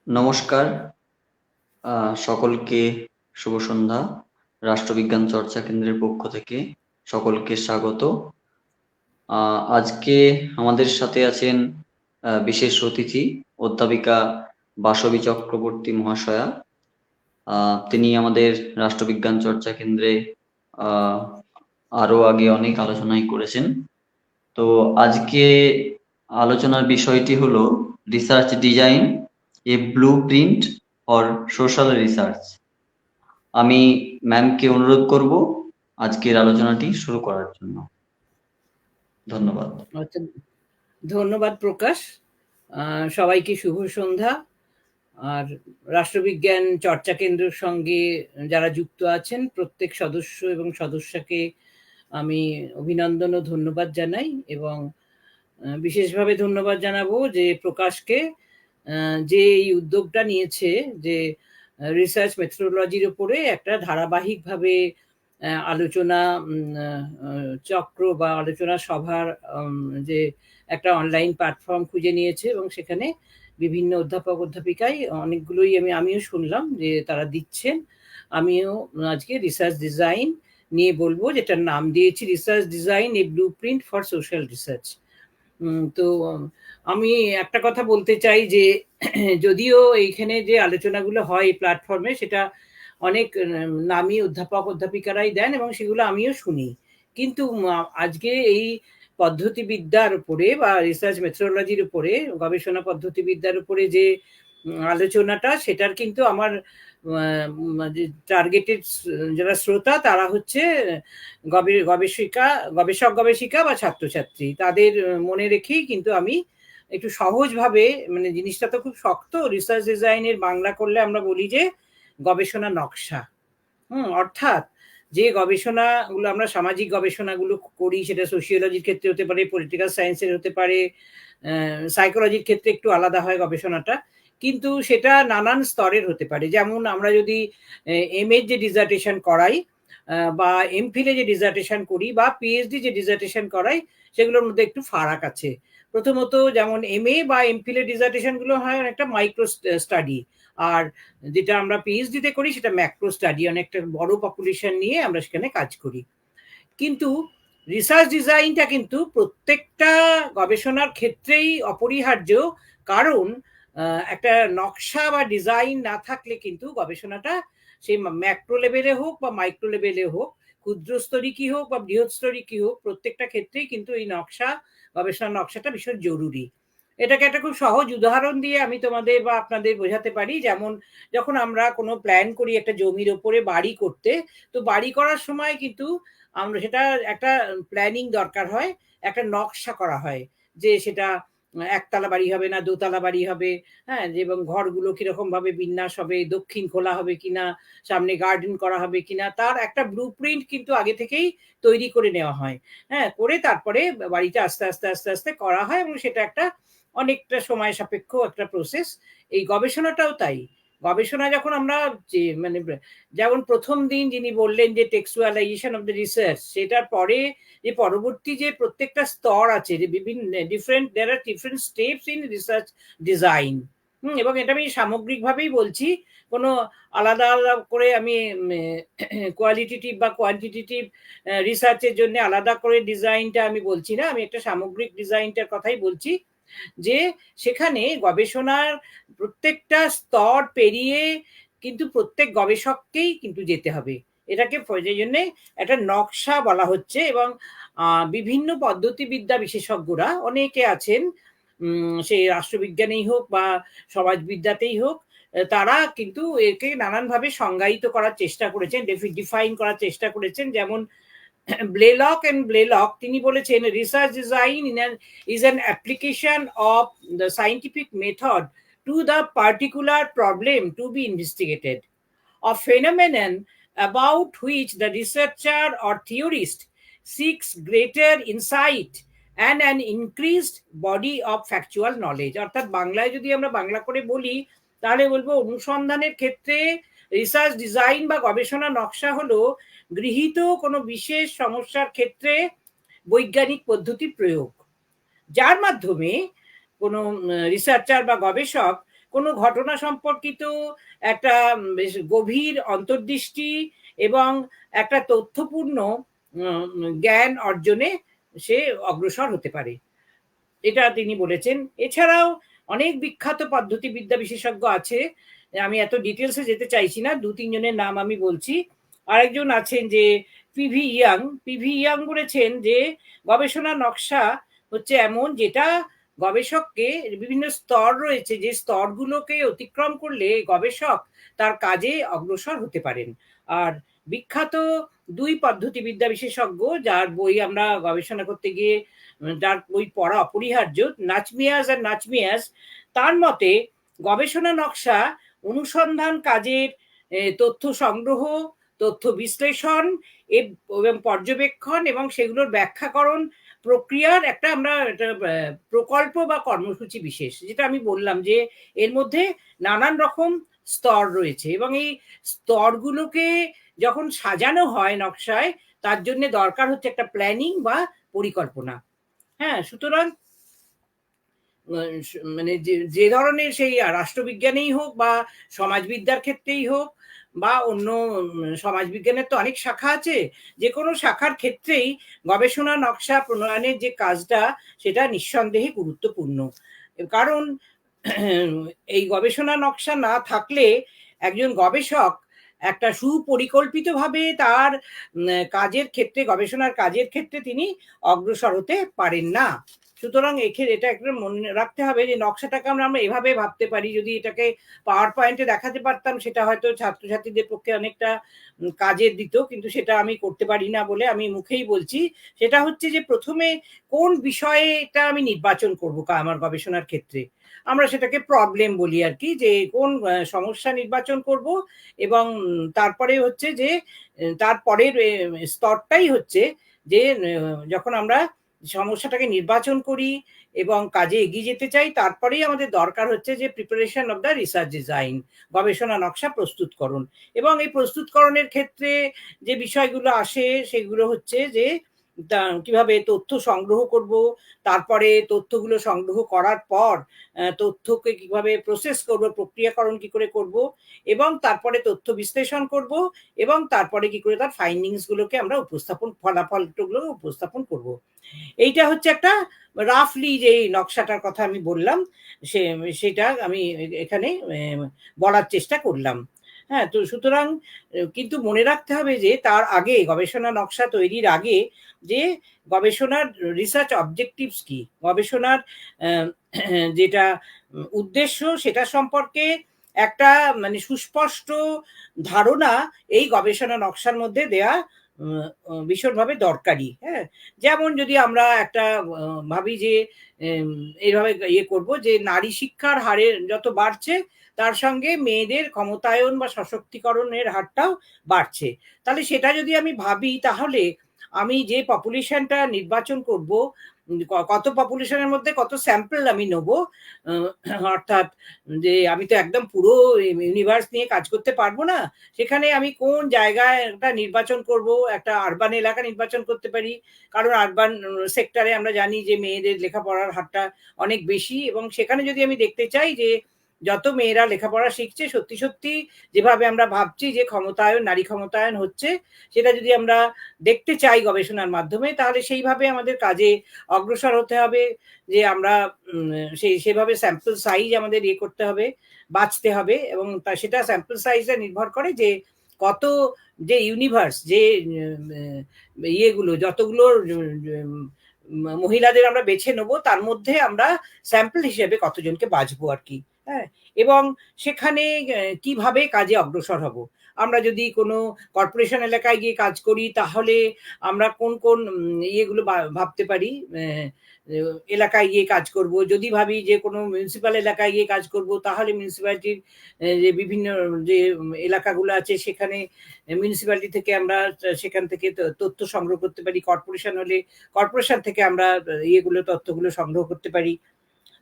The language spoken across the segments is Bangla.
নমস্কার। সকলকে শুভ সন্ধ্যা। রাষ্ট্রবিজ্ঞান চর্চা কেন্দ্রের পক্ষ থেকে সকলকে স্বাগত। আজকে আমাদের সাথে আছেন বিশেষ অতিথি অধ্যাপিকা বাসবী চক্রবর্তী মহাশয়া। তিনি আমাদের রাষ্ট্রবিজ্ঞান চর্চা কেন্দ্রে আরো আগে অনেক আলোচনাই করেছেন। তো আজকে আলোচনার বিষয়টি হলো research design, A blue print for social research. আমি ম্যামকে অনুরোধ করব আজকের আলোচনাটি শুরু করার জন্য। ধন্যবাদ। আচ্ছা, ধন্যবাদ প্রকাশ। সবাইকে শুভ সন্ধ্যা। আর রাষ্ট্রবিজ্ঞান চর্চা কেন্দ্রের সঙ্গে যারা যুক্ত আছেন প্রত্যেক সদস্য এবং সদস্যকে আমি অভিনন্দন ও ধন্যবাদ জানাই, এবং বিশেষভাবে ধন্যবাদ জানাবো যে প্রকাশকে, যে এই উদ্যোগটা নিয়েছে, যে রিসার্চ মেথোডোলজির উপরে একটা ধারাবাহিকভাবে আলোচনা চক্র বা আলোচনা সভার যে একটা অনলাইন প্ল্যাটফর্ম খুঁজে নিয়েছে, এবং সেখানে বিভিন্ন অধ্যাপক অধ্যাপিকাই অনেকগুলোই আমিও শুনলাম যে তারা দিচ্ছেন। আমিও আজকে রিসার্চ ডিজাইন নিয়ে বলবো, যেটার নাম দিয়েছি research design A blue print for social research. তো আমি একটা কথা বলতে চাই যে যদিও এইখানে যে আলোচনাগুলো হয় এই প্ল্যাটফর্মে, সেটা অনেক নামী অধ্যাপক অধ্যাপিকারাই দেন এবং সেগুলো আমিও শুনি, কিন্তু আজকে এই পদ্ধতিবিদ্যার উপরে বা রিসার্চ মেথোডোলজির উপরে, গবেষণা পদ্ধতিবিদ্যার উপরে যে আলোচনাটা, সেটার কিন্তু আমার টার্গেটেড যারা শ্রোতা তারা হচ্ছে গবেষক গবেষিকা বা ছাত্রছাত্রী। তাদের মনে রেখেই কিন্তু আমি একটু সহজভাবে, মানে জিনিসটা তো খুব শক্ত, রিসার্চ ডিজাইনের বাংলা করলে আমরা বলি যে গবেষণা নকশা। অর্থাৎ যে গবেষণাগুলো আমরা সামাজিক গবেষণাগুলো করি, সেটা সোশিওলজির ক্ষেত্রে হতে পারে, পলিটিক্যাল সায়েন্সের হতে পারে, সাইকোলজির ক্ষেত্রে একটু আলাদা হয় গবেষণাটা, কিন্তু সেটা নানান স্তরের হতে পারে। যেমন আমরা যদি এমএ যে ডিজার্টেশন করাই, বা এমফিলে যে ডিজার্টেশন করি, বা পিএইচডি যে ডিজার্টেশন করাই, সেগুলোর মধ্যে একটু ফারাক আছে। প্রথমত, যেমন এমএ বা এমফিলে ডিজার্টেশনগুলো হয় একটা মাইক্রো স্টাডি, আর যেটা আমরা পিএইচডিতে করি সেটা ম্যাক্রো স্টাডি, অনেকটা বড় পপুলেশন নিয়ে আমরা সেখানে কাজ করি। কিন্তু রিসার্চ ডিজাইনটা কিন্তু প্রত্যেকটা গবেষণার ক্ষেত্রেই অপরিহার্য, কারণ একটা নকশা বা ডিজাইন না থাকলে কিন্তু গবেষণাটা সেই ম্যাক্রো লেভেলে হোক বা মাইক্রো লেভেলে হোক, ক্ষুদ্র স্তরী কি হোক বা বৃহৎ স্তরী কি হোক, প্রত্যেকটা ক্ষেত্রেই কিন্তু এই নকশা, গবেষণার নকশাটা ভীষণ জরুরি। এটাকে একটা খুব সহজ উদাহরণ দিয়ে আমি তোমাদের বা আপনাদের বোঝাতে পারি। যেমন যখন আমরা কোনো প্ল্যান করি একটা জমির ওপরে বাড়ি করতে, তো বাড়ি করার সময় কিন্তু আমরা সেটা একটা প্ল্যানিং দরকার হয়, একটা নকশা করা হয় যে সেটা একতলা বাড়ি হবে না দোতলা বাড়ি হবে, হ্যাঁ, এবং ঘরগুলো কিরকম ভাবে বিন্যাস হবে, দক্ষিণ খোলা হবে কিনা, সামনে গার্ডেন করা হবে কিনা, তার একটা ব্লু প্রিন্ট কিন্তু আগে থেকেই তৈরি করে নেওয়া হয়। হ্যাঁ, করে তারপরে বাড়িটা আস্তে আস্তে আস্তে আস্তে করা হয়, এবং সেটা একটা অনেকটা সময় সাপেক্ষ একটা প্রসেস। এই গবেষণাটাও তাই। গবেষণা যখন আমরা যে মানে যেমন প্রথম দিন যিনি বললেন যে টেক্সচুয়ালাইজেশন অফ দ্য রিসার্চ, সেটার পরে যে পরবর্তী যে প্রত্যেকটা স্তর আছে, যে বিভিন্ন different there are different steps in research design. এবং এটা আমি সামগ্রিকভাবেই বলছি, কোনো আলাদা আলাদা করে আমি কোয়ালিটেটিভ বা কোয়ান্টিটেটিভ রিসার্চের জন্য আলাদা করে ডিজাইনটা আমি বলছি না, আমি একটা সামগ্রিক ডিজাইনটার কথাই বলছি, যে সেখানে গবেষণার প্রত্যেকটা স্তর পেরিয়ে কিন্তু প্রত্যেক গবেষককেই কিন্তু যেতে হবে। এটাকে সেই জন্যে একটা নকশা বলা হচ্ছে, এবং বিভিন্ন পদ্ধতিবিদ্যা বিশেষজ্ঞরা অনেকে আছেন, সে রাষ্ট্রবিজ্ঞানেই হোক বা সমাজবিদ্যাতেই হোক, তারা কিন্তু একে নানানভাবে সংজ্ঞায়িত করার চেষ্টা করেছেন, ডিফাইন করার চেষ্টা করেছেন। যেমন ব্লেলক তিনি বলেছেন, research design is an application of the scientific method to the particular problem to be investigated, a phenomenon about which the researcher or theorist seeks greater insight and an increased body of factual knowledge। অর্থাৎ বাংলায় যদি আমরা বাংলা করে বলি, তাহলে বলবো অনুসন্ধানের ক্ষেত্রে রিসার্চ ডিজাইন বা গবেষণা নকশা হলো গৃহীত কোনো বিশেষ সমস্যার ক্ষেত্রে বৈজ্ঞানিক পদ্ধতি প্রয়োগ, যার মাধ্যমে কোনো রিসার্চার বা গবেষক কোনো ঘটনা সম্পর্কিত একটা বেশ গভীর অন্তর্দৃষ্টি এবং একটা তথ্যপূর্ণ জ্ঞান অর্জনে সে অগ্রসর হতে পারে, এটা তিনি বলেছেন। এছাড়াও অনেক বিখ্যাত পদ্ধতিবিদ্যা বিশেষজ্ঞ আছে, আমি এত ডিটেলসে যেতে চাইছি না, 2-3 জনের নাম আমি বলছি। আরেকজন আছেন যে পিভি ইয়াং বলেছেন যে গবেষণা নকশা হচ্ছে এমন যেটা গবেষককে, বিভিন্ন স্তর রয়েছে, যে স্তরগুলোকে অতিক্রম করলে গবেষক তার কাজে অগ্রসর হতে পারেন। আর বিখ্যাত 2 পদ্ধতিবিদ্যা বিশেষজ্ঞ যার বই আমরা গবেষণা করতে গিয়ে যার বই পড়া অপরিহার্য, নাচমিয়াস, তার মতে গবেষণা নকশা অনুসন্ধান কাজের তথ্য সংগ্রহ, তথ্য বিশ্লেষণ এবং পর্যবেক্ষণ এবং সেগুলোর ব্যাখ্যাকরণ প্রক্রিয়ার একটা আমরা প্রকল্প বা কর্মসূচি বিশেষ, যেটা আমি বললাম যে এর মধ্যে নানান রকম স্তর রয়েছে এবং এই স্তরগুলোকে যখন সাজানো হয় নকশায়, তার জন্য দরকার হচ্ছে একটা প্ল্যানিং বা পরিকল্পনা। হ্যাঁ, সুতরাং মানে যে ধরনের সেই রাষ্ট্রবিজ্ঞানেই হোক বা সমাজবিদ্যার ক্ষেত্রেই হোক বা অন্য সমাজবিজ্ঞানের তো অনেক শাখা আছে, যে কোনো শাখার ক্ষেত্রেই গবেষণা নকশা প্রণয়নের যে কাজটা সেটা নিঃসন্দেহে গুরুত্বপূর্ণ। কারণ এই গবেষণা নকশা না থাকলে একজন গবেষক একটা সুপরিকল্পিতভাবে তার কাজের ক্ষেত্রে, গবেষণার কাজের ক্ষেত্রে তিনি অগ্রসর হতে পারেন না। সুতরাং এটা একটা মনে রাখতে হবে যে নকশাটাকে আমরা এভাবে ভাবতে পারি, যদি এটাকে পাওয়ার পয়েন্টে দেখাতে পারতাম সেটা হয়তো ছাত্রছাত্রীদের পক্ষে অনেকটা কাজের দিত, কিন্তু সেটা আমি করতে পারি না বলে আমি মুখেই বলছি। সেটা হচ্ছে যে প্রথমে কোন বিষয়ে এটা আমি নির্বাচন করবো আমার গবেষণার ক্ষেত্রে, আমরা সেটাকে প্রবলেম বলি আর কি, যে কোন সমস্যা নির্বাচন করব, এবং তারপরে হচ্ছে যে তারপরের স্তরটাই হচ্ছে যে যখন আমরা সমস্যাটাকে নির্বাচন করি এবং কাজে এগিয়ে যেতে চাই, তারপরেই আমাদের দরকার হচ্ছে যে preparation of the research design, গবেষণা নকশা প্রস্তুতকরণ। এবং এই প্রস্তুতকরণের ক্ষেত্রে যে বিষয়গুলো আসে সেগুলো হচ্ছে যে কিভাবে তথ্য সংগ্রহ করব, তারপরে তথ্যগুলো সংগ্রহ করার পর তথ্যকে কিভাবে প্রসেস করব, প্রক্রিয়াকরণ কি করে করব, এবং তারপরে তথ্য বিশ্লেষণ করব, এবং তারপরে কি করে তার ফাইন্ডিংস গুলোকে আমরা ফলাফলগুলো উপস্থাপন করব। এইটা হচ্ছে একটা রাফলি যে নকশাটার কথা আমি বললাম, সেটা আমি এখানে বলার চেষ্টা করলাম। হ্যাঁ, তো সুতরাং কিন্তু মনে রাখতে হবে যে তার আগে, গবেষণা নকশা তৈরির আগে, যে গবেষণার রিসার্চ অবজেক্টিভস কি, গবেষণার যেটা উদ্দেশ্য সেটা সম্পর্কে একটা মানে সুস্পষ্ট ধারণা এই গবেষণা নকশার মধ্যে দেয়া ভীষণভাবে দরকারি। হ্যাঁ, যেমন যদি আমরা একটা ভাবি যে এইভাবে করব যে নারী শিক্ষার হারে যত বাড়ছে তার সঙ্গে মেয়েদের ক্ষমতায়ন বা সশক্তিকরণের হারটাও বাড়ছে, তাহলে সেটা যদি আমি ভাবি, তাহলে আমি যে পপুলেশনটা নির্বাচন করব, কত পপুলেশনের মধ্যে কত স্যাম্পল আমি নেব, অর্থাৎ যে আমি তো একদম পুরো ইউনিভার্স নিয়ে কাজ করতে পারবো না, সেখানে আমি কোন জায়গাটা নির্বাচন করব, একটা আরবান এলাকা নির্বাচন করতে পারি, কারণ আরবান সেক্টরে আমরা জানি যে মেয়েদের লেখাপড়ার হারটা অনেক বেশি, এবং সেখানে যদি আমি দেখতে চাই যে যত মেয়েরা লেখাপড়া শিখছে, সত্যি সত্যি যেভাবে আমরা ভাবছি যে ক্ষমতায়ন, নারী ক্ষমতায়ন হচ্ছে, সেটা যদি আমরা দেখতে চাই গবেষণার মাধ্যমে, তাহলে সেইভাবে আমাদের কাজে অগ্রসর হতে হবে, যে আমরা সেভাবে স্যাম্পল সাইজ আমাদের করতে হবে, বাঁচতে হবে, এবং সেটা স্যাম্পল সাইজে নির্ভর করে যে কত, যে ইউনিভার্স, যে ইয়েগুলো যতগুলো মহিলাদের আমরা বেছে নেব, তার মধ্যে আমরা স্যাম্পল হিসেবে কতজনকে বাঁচবো আর কি। হ্যাঁ, এবং সেখানে কিভাবে কাজে অগ্রসর হব, আমরা যদি কোনো কর্পোরেশন এলাকায় গিয়ে কাজ করি, তাহলে আমরা কোন কোন ইয়েগুলো ভাবতে পারি, এলাকায় গিয়ে কাজ করব। যদি ভাবি যে কোনো মিউনিসিপ্যাল এলাকায় গিয়ে কাজ করব, তাহলে মিউনিসিপ্যালিটির যে বিভিন্ন যে এলাকাগুলো আছে সেখানে মিউনিসিপ্যালিটি থেকে আমরা সেখান থেকে তথ্য সংগ্রহ করতে পারি, কর্পোরেশন হলে কর্পোরেশন থেকে আমরা তথ্যগুলো সংগ্রহ করতে পারি।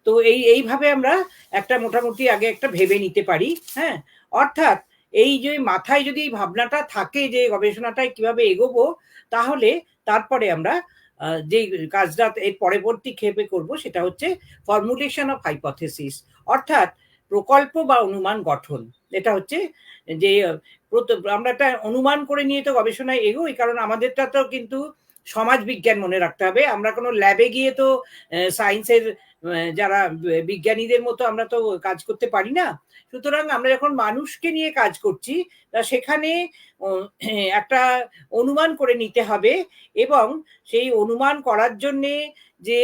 তো এইভাবে আমরা একটা মোটামুটি আগে একটা ভেবে নিতে পারি। হ্যাঁ, অর্থাৎ এই যে মাথায় যদি এই ভাবনাটা থাকে যে গবেষণাটায় কিভাবে এগোবো, তাহলে তারপরে আমরা যে কাজটা এর পরবর্তী ক্ষেপে করব সেটা হচ্ছে ফর্মুলেশন অফ হাইপোথেসিস, অর্থাৎ প্রকল্প বা অনুমান গঠন। এটা হচ্ছে যে আমরা একটা অনুমান করে নিয়ে তো গবেষণায় এগোই, কারণ আমাদেরটা তো কিন্তু সমাজ বিজ্ঞান মনে রাখতে হবে। আমরা কোনো ল্যাবে গিয়ে তো সায়েন্সের যারা বিজ্ঞানীদের মতো আমরা তো কাজ করতে পারি না। সুতরাং আমরা যখন মানুষকে নিয়ে কাজ করছি, তা সেখানে একটা অনুমান করে নিতে হবে, এবং সেই অনুমান করার জন্যে যে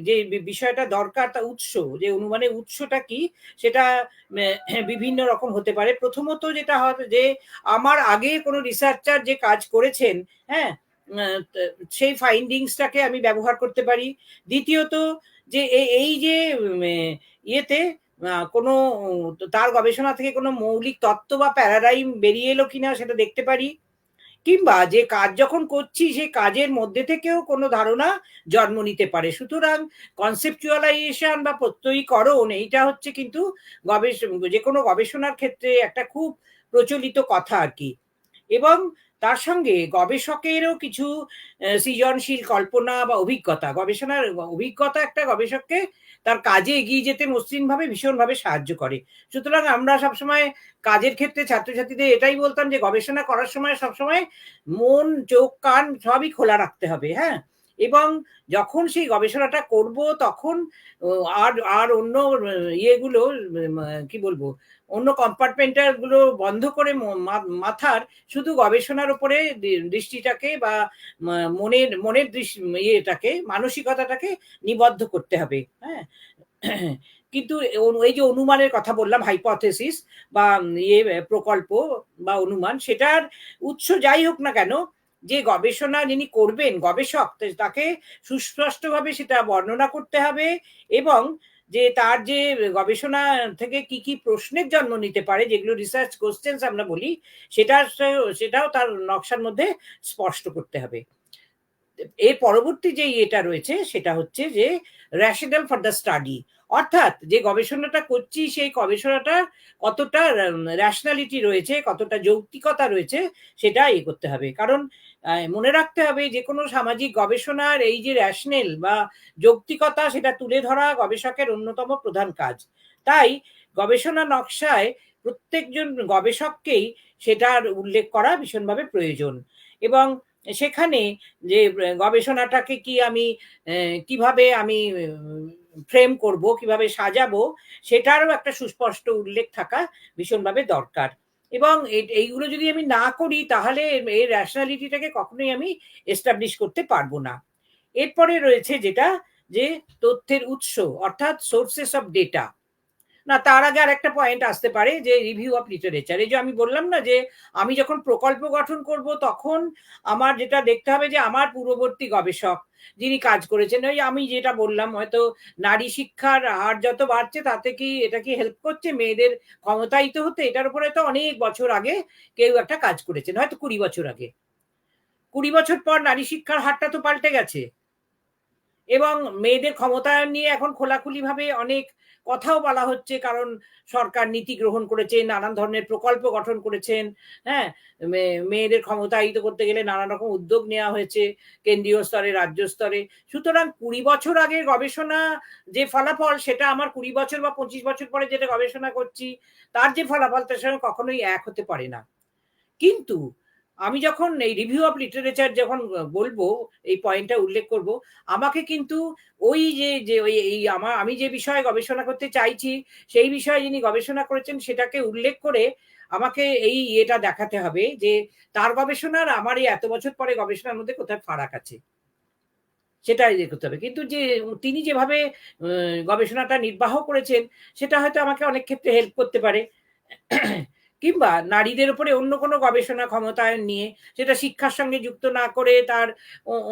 যে বিষয়টা দরকার, তা উৎস, যে অনুমানের উৎসটা কি, সেটা বিভিন্ন রকম হতে পারে। প্রথমত যেটা হবে যে আমার আগে কোনো রিসার্চার যে কাজ করেছেন, হ্যাঁ, সেই ফাইন্ডিংসটাকে আমি ব্যবহার করতে পারি। দ্বিতীয়ত যে এই যে ইয়েতে কোনো তার গবেষণা থেকে কোনো মৌলিক তত্ত্ব বা প্যারাডাইম বেরিয়ে এলো কিনা সেটা দেখতে পারি, কিংবা যে কাজ যখন করছি সেই কাজের মধ্যে থেকেও কোনো ধারণা জন্ম নিতে পারে। সুতরাং কনসেপচুয়ালাইজেশন বা প্রত্যয়ীকরণ এইটা হচ্ছে কিন্তু যে কোনো গবেষণার ক্ষেত্রে একটা খুব প্রচলিত কথা আর কি। এবং তার সঙ্গে গবেষকেরও কিছু সৃজনশীল কল্পনা বা অভিজ্ঞতা, গবেষণার অভিজ্ঞতা একটা গবেষককে তার কাজে এগিয়ে যেতে মসৃণভাবে ভীষণভাবে সাহায্য করে। সুতরাং আমরা সবসময় কাজের ক্ষেত্রে ছাত্রছাত্রীদের এটাই বলতাম যে গবেষণা করার সময় সবসময় মন, চোখ, কান সবই খোলা রাখতে হবে, হ্যাঁ। এবং যখন সেই গবেষণাটা করব তখন আর আর অন্য ইয়েগুলো কি বলবো, অন্য কম্পার্টমেন্টাল গুলো বন্ধ করে মাথার শুধু গবেষণার উপরে দৃষ্টিটাকে বা মনের ইয়েটাকে, মানসিকতাটাকে নিবদ্ধ করতে হবে, হ্যাঁ। কিন্তু এই যে অনুমানের কথা বললাম, হাইপোথেসিস বা ইয়ে প্রকল্প বা অনুমান, সেটার উৎস যাই হোক না কেন, যে গবেষণা যিনি করবেন গবেষক, তাকে সুস্পষ্টভাবে সেটা বর্ণনা করতে হবে, এবং যে তার যে গবেষণা থেকে কি কি প্রশ্নের জন্ম নিতে পারে, যেগুলো রিসার্চ কোশ্চেন্স আমরা বলি, সেটাও তার নকশার মধ্যে স্পষ্ট করতে হবে। এর পরবর্তী যে ইয়েটা রয়েছে সেটা হচ্ছে যে রেশনাল ফর দ্য স্টাডি, অর্থাৎ যে গবেষণাটা করছি সেই গবেষণাটা কতটা রেশনালিটি রয়েছে, কতটা যৌক্তিকতা রয়েছে, সেটা ইয়ে করতে হবে। কারণ মনে রাখতে হবে যে কোনো সামাজিক গবেষণার এই যে রেশনাল বা যৌক্তিকতা, সেটা তুলে ধরা গবেষকের অন্যতম প্রধান কাজ। তাই গবেষণা নকশায় প্রত্যেকজন গবেষককেই সেটার উল্লেখ করা ভীষণভাবে প্রয়োজন। এবং সেখানে যে গবেষণাটাকে কি আমি কিভাবে আমি ফ্রেম করব, কিভাবে সাজাবো, সেটারও একটা সুস্পষ্ট উল্লেখ থাকা ভীষণভাবে দরকার। এবং এইগুলো যদি আমি না করি, তাহলে এই রেশনালিটিটাকে কখনোই আমি এস্টাবলিশ করতে পারবো না। এরপরে রয়েছে যেটা, যে তথ্যের উৎস, অর্থাৎ সোর্সেস অফ ডেটা। না, তার আগে আর একটা পয়েন্ট আসতে পারে, যে রিভিউ অফ লিটারেচার। এই যে আমি বললাম না যে আমি যখন প্রকল্প গঠন করব, তখন আমার যেটা দেখতে হবে যে আমার পূর্ববর্তী গবেষক যিনি কাজ করেছেন, ওই আমি যেটা বললাম, হয়তো নারী শিক্ষার হার যত বাড়ছে তাতে কি এটা কি হেল্প করছে মেয়েদের ক্ষমতায়িত হতে, এটার উপরে তো অনেক বছর আগে কেউ একটা কাজ করেছেন, হয়তো 20 বছর আগে। 20 বছর পর নারী শিক্ষার হারটা তো পাল্টে গেছে, এবং মেয়েদের ক্ষমতায়ন নিয়ে এখন খোলাখুলি ভাবে অনেক কথাও বলা হচ্ছে, কারণ সরকার নীতি গ্রহণ করেছে, নানান ধরনের প্রকল্প গঠন করেছেন, হ্যাঁ। মেয়েদের ক্ষমতায়িত করতে গেলে নানান রকম উদ্যোগ নেওয়া হয়েছে কেন্দ্রীয় স্তরে, রাজ্য স্তরে। সুতরাং 20 বছর আগের গবেষণা যে ফলাফল, সেটা আমার 20 বছর বা 25 বছর পরে যেটা গবেষণা করছি তার যে ফলাফল, তার সঙ্গে কখনোই এক হতে পারে না। কিন্তু আমি যখন এই রিভিউ অফ লিটারেচার যখন বলবো, এই পয়েন্টটা উল্লেখ করব, আমাকে কিন্তু ওই যে ওই এই আমি যে বিষয়ে গবেষণা করতে চাইছি, সেই বিষয়ে যিনি গবেষণা করেছেন সেটাকে উল্লেখ করে আমাকে এই এটা দেখাতে হবে যে তার গবেষণার আমার এই এত বছর পরে গবেষণার মধ্যে কোথায় ফারাক আছে, সেটা ইয়ে করতে হবে। কিন্তু যে তিনি যেভাবে গবেষণাটা নির্বাহ করেছেন, সেটা হয়তো আমাকে অনেক ক্ষেত্রে হেল্প করতে পারে। কিংবা নারীদের উপরে অন্য কোনো গবেষণা ক্ষমতায়ন নিয়ে, সেটা শিক্ষার সঙ্গে যুক্ত না করে তার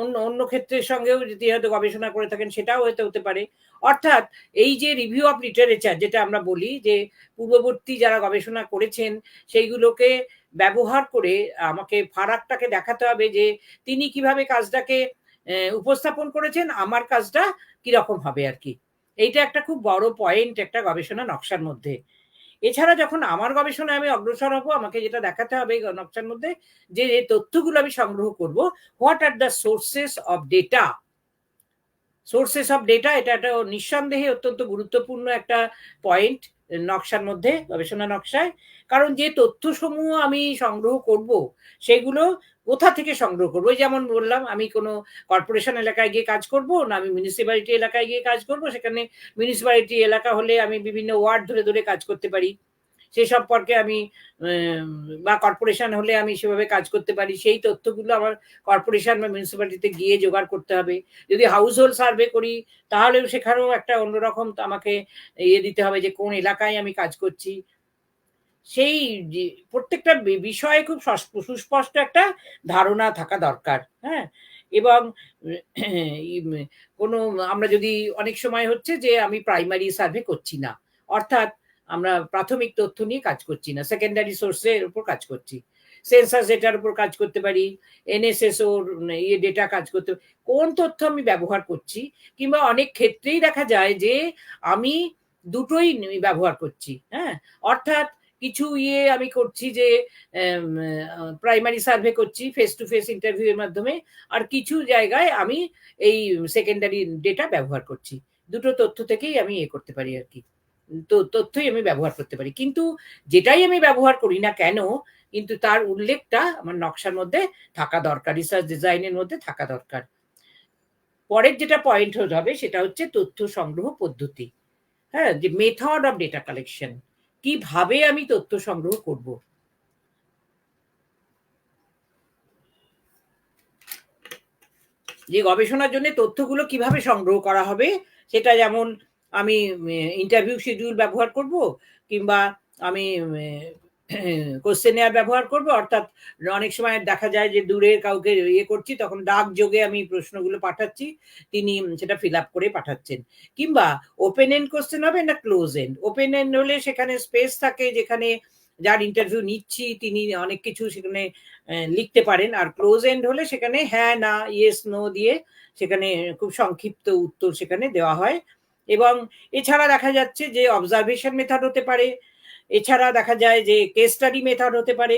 অন্য অন্য ক্ষেত্রের সঙ্গেও যদি হয়তো গবেষণা করে থাকেন, সেটাও হয়তো হতে পারে। অর্থাৎ এই যে রিভিউ অফ লিটারেচার যেটা আমরা বলি, যে পূর্ববর্তী যারা গবেষণা করেছেন সেইগুলোকে ব্যবহার করে আমাকে ফারাকটাকে দেখাতে হবে, যে তিনি কিভাবে কাজটাকে উপস্থাপন করেছেন, আমার কাজটা কিরকম হবে আর কি। এইটা একটা খুব বড় পয়েন্ট একটা গবেষণা নকশার মধ্যে। এছাড়া যখন আমার গবেষণায় আমি অগ্রসর হব, আমাকে যেটা দেখাতে হবে নকশার মধ্যে, যে তথ্যগুলো আমি সংগ্রহ করব, what are the sources of data. Sources of data এটা একটা নিঃসন্দেহে অত্যন্ত গুরুত্বপূর্ণ একটা পয়েন্ট নকশার মধ্যে, গবেষণা নকশায়। কারণ যে তথ্যসমূহ আমি সংগ্রহ করব সেগুলো কোথা থেকে সংগ্রহ করবো? ওই যেমন বললাম, আমি কোনো কর্পোরেশন এলাকায় গিয়ে কাজ করব, না আমি মিউনিসিপ্যালিটি এলাকায় গিয়ে কাজ করব। সেখানে মিউনিসিপ্যালিটি এলাকা হলে আমি বিভিন্ন ওয়ার্ড ধরে ধরে কাজ করতে পারি, সে সম্পর্কে আমি বা কর্পোরেশন হলে আমি সেভাবে কাজ করতে পারি। সেই তথ্যগুলো আমার কর্পোরেশন বা মিউনিসিপ্যালিটিতে গিয়ে জোগাড় করতে হবে। যদি হাউস হোল্ড সার্ভে করি তাহলেও সেখানেও একটা অন্যরকম আমাকে দিতে হবে যে কোন এলাকায় আমি কাজ করছি। সেই প্রত্যেকটা বিষয়ে খুব সুস্পষ্ট একটা ধারণা থাকা দরকার। হ্যাঁ, এবং কোনো আমরা যদি অনেক সময় হচ্ছে যে আমি প্রাইমারি সার্ভে করছি না, অর্থাৎ আমরা প্রাথমিক তথ্য নিয়ে কাজ করছি না, সেকেন্ডারি সোর্সের উপর কাজ করছি। সেন্সাস ডেটার উপর কাজ করতে পারি, এনএসএসও ডেটা কাজ করতে, কোন তথ্য আমি ব্যবহার করছি। কিংবা অনেক ক্ষেত্রেই দেখা যায় যে আমি দুটোই ব্যবহার করছি। হ্যাঁ, অর্থাৎ কিছু আমি করছি যে প্রাইমারি সার্ভে করছি ফেস টু ফেস ইন্টারভিউ এর মাধ্যমে, আর কিছু জায়গায় আমি এই সেকেন্ডারি ডেটা ব্যবহার করছি। দুটো তথ্য থেকেই আমি করতে পারি আর কি, তো তথ্যই আমি ব্যবহার করতে পারি। কিন্তু যেটাই আমি ব্যবহার করি না কেন, কিন্তু তার উল্লেখটা আমার নকশার মধ্যে থাকা দরকার, রিসার্চ ডিজাইনের মধ্যে থাকা দরকার। পরের যেটা পয়েন্ট হবে সেটা হচ্ছে তথ্য সংগ্রহ পদ্ধতি। হ্যাঁ, যে মেথড অফ ডেটা কালেকশন, কিভাবে আমি তথ্য সংগ্রহ করব। যে গবেষণার জন্য তথ্যগুলো কিভাবে সংগ্রহ করা হবে, সেটা যেমন আমি ইন্টারভিউ শিডিউল ব্যবহার করব, কিংবা আমি কোশ্চেনিয়ার ব্যবহার করব, অর্থাৎ অনেক সময় দেখা যায় যে দূরের কাউকে করছি, তখন ডাক যোগে আমি প্রশ্নগুলো পাঠাচ্ছি, তিনি সেটা ফিল আপ করে পাঠাচ্ছেন। কিংবা ওপেন এন্ড কোশ্চেন হবে না ক্লোজ এন্ড। ওপেন এন্ড হলে সেখানে স্পেস থাকে, যেখানে যার ইন্টারভিউ নিচ্ছি তিনি অনেক কিছু সেখানে লিখতে পারেন। আর ক্লোজ এন্ড হলে সেখানে হ্যাঁ না ইয়েস নো দিয়ে সেখানে খুব সংক্ষিপ্ত উত্তর সেখানে দেওয়া হয়। এবং এছাড়া দেখা যাচ্ছে যে অবজারভেশন মেথড হতে পারে, এছাড়া দেখা যায় যে কেস স্টাডি মেথড হতে পারে।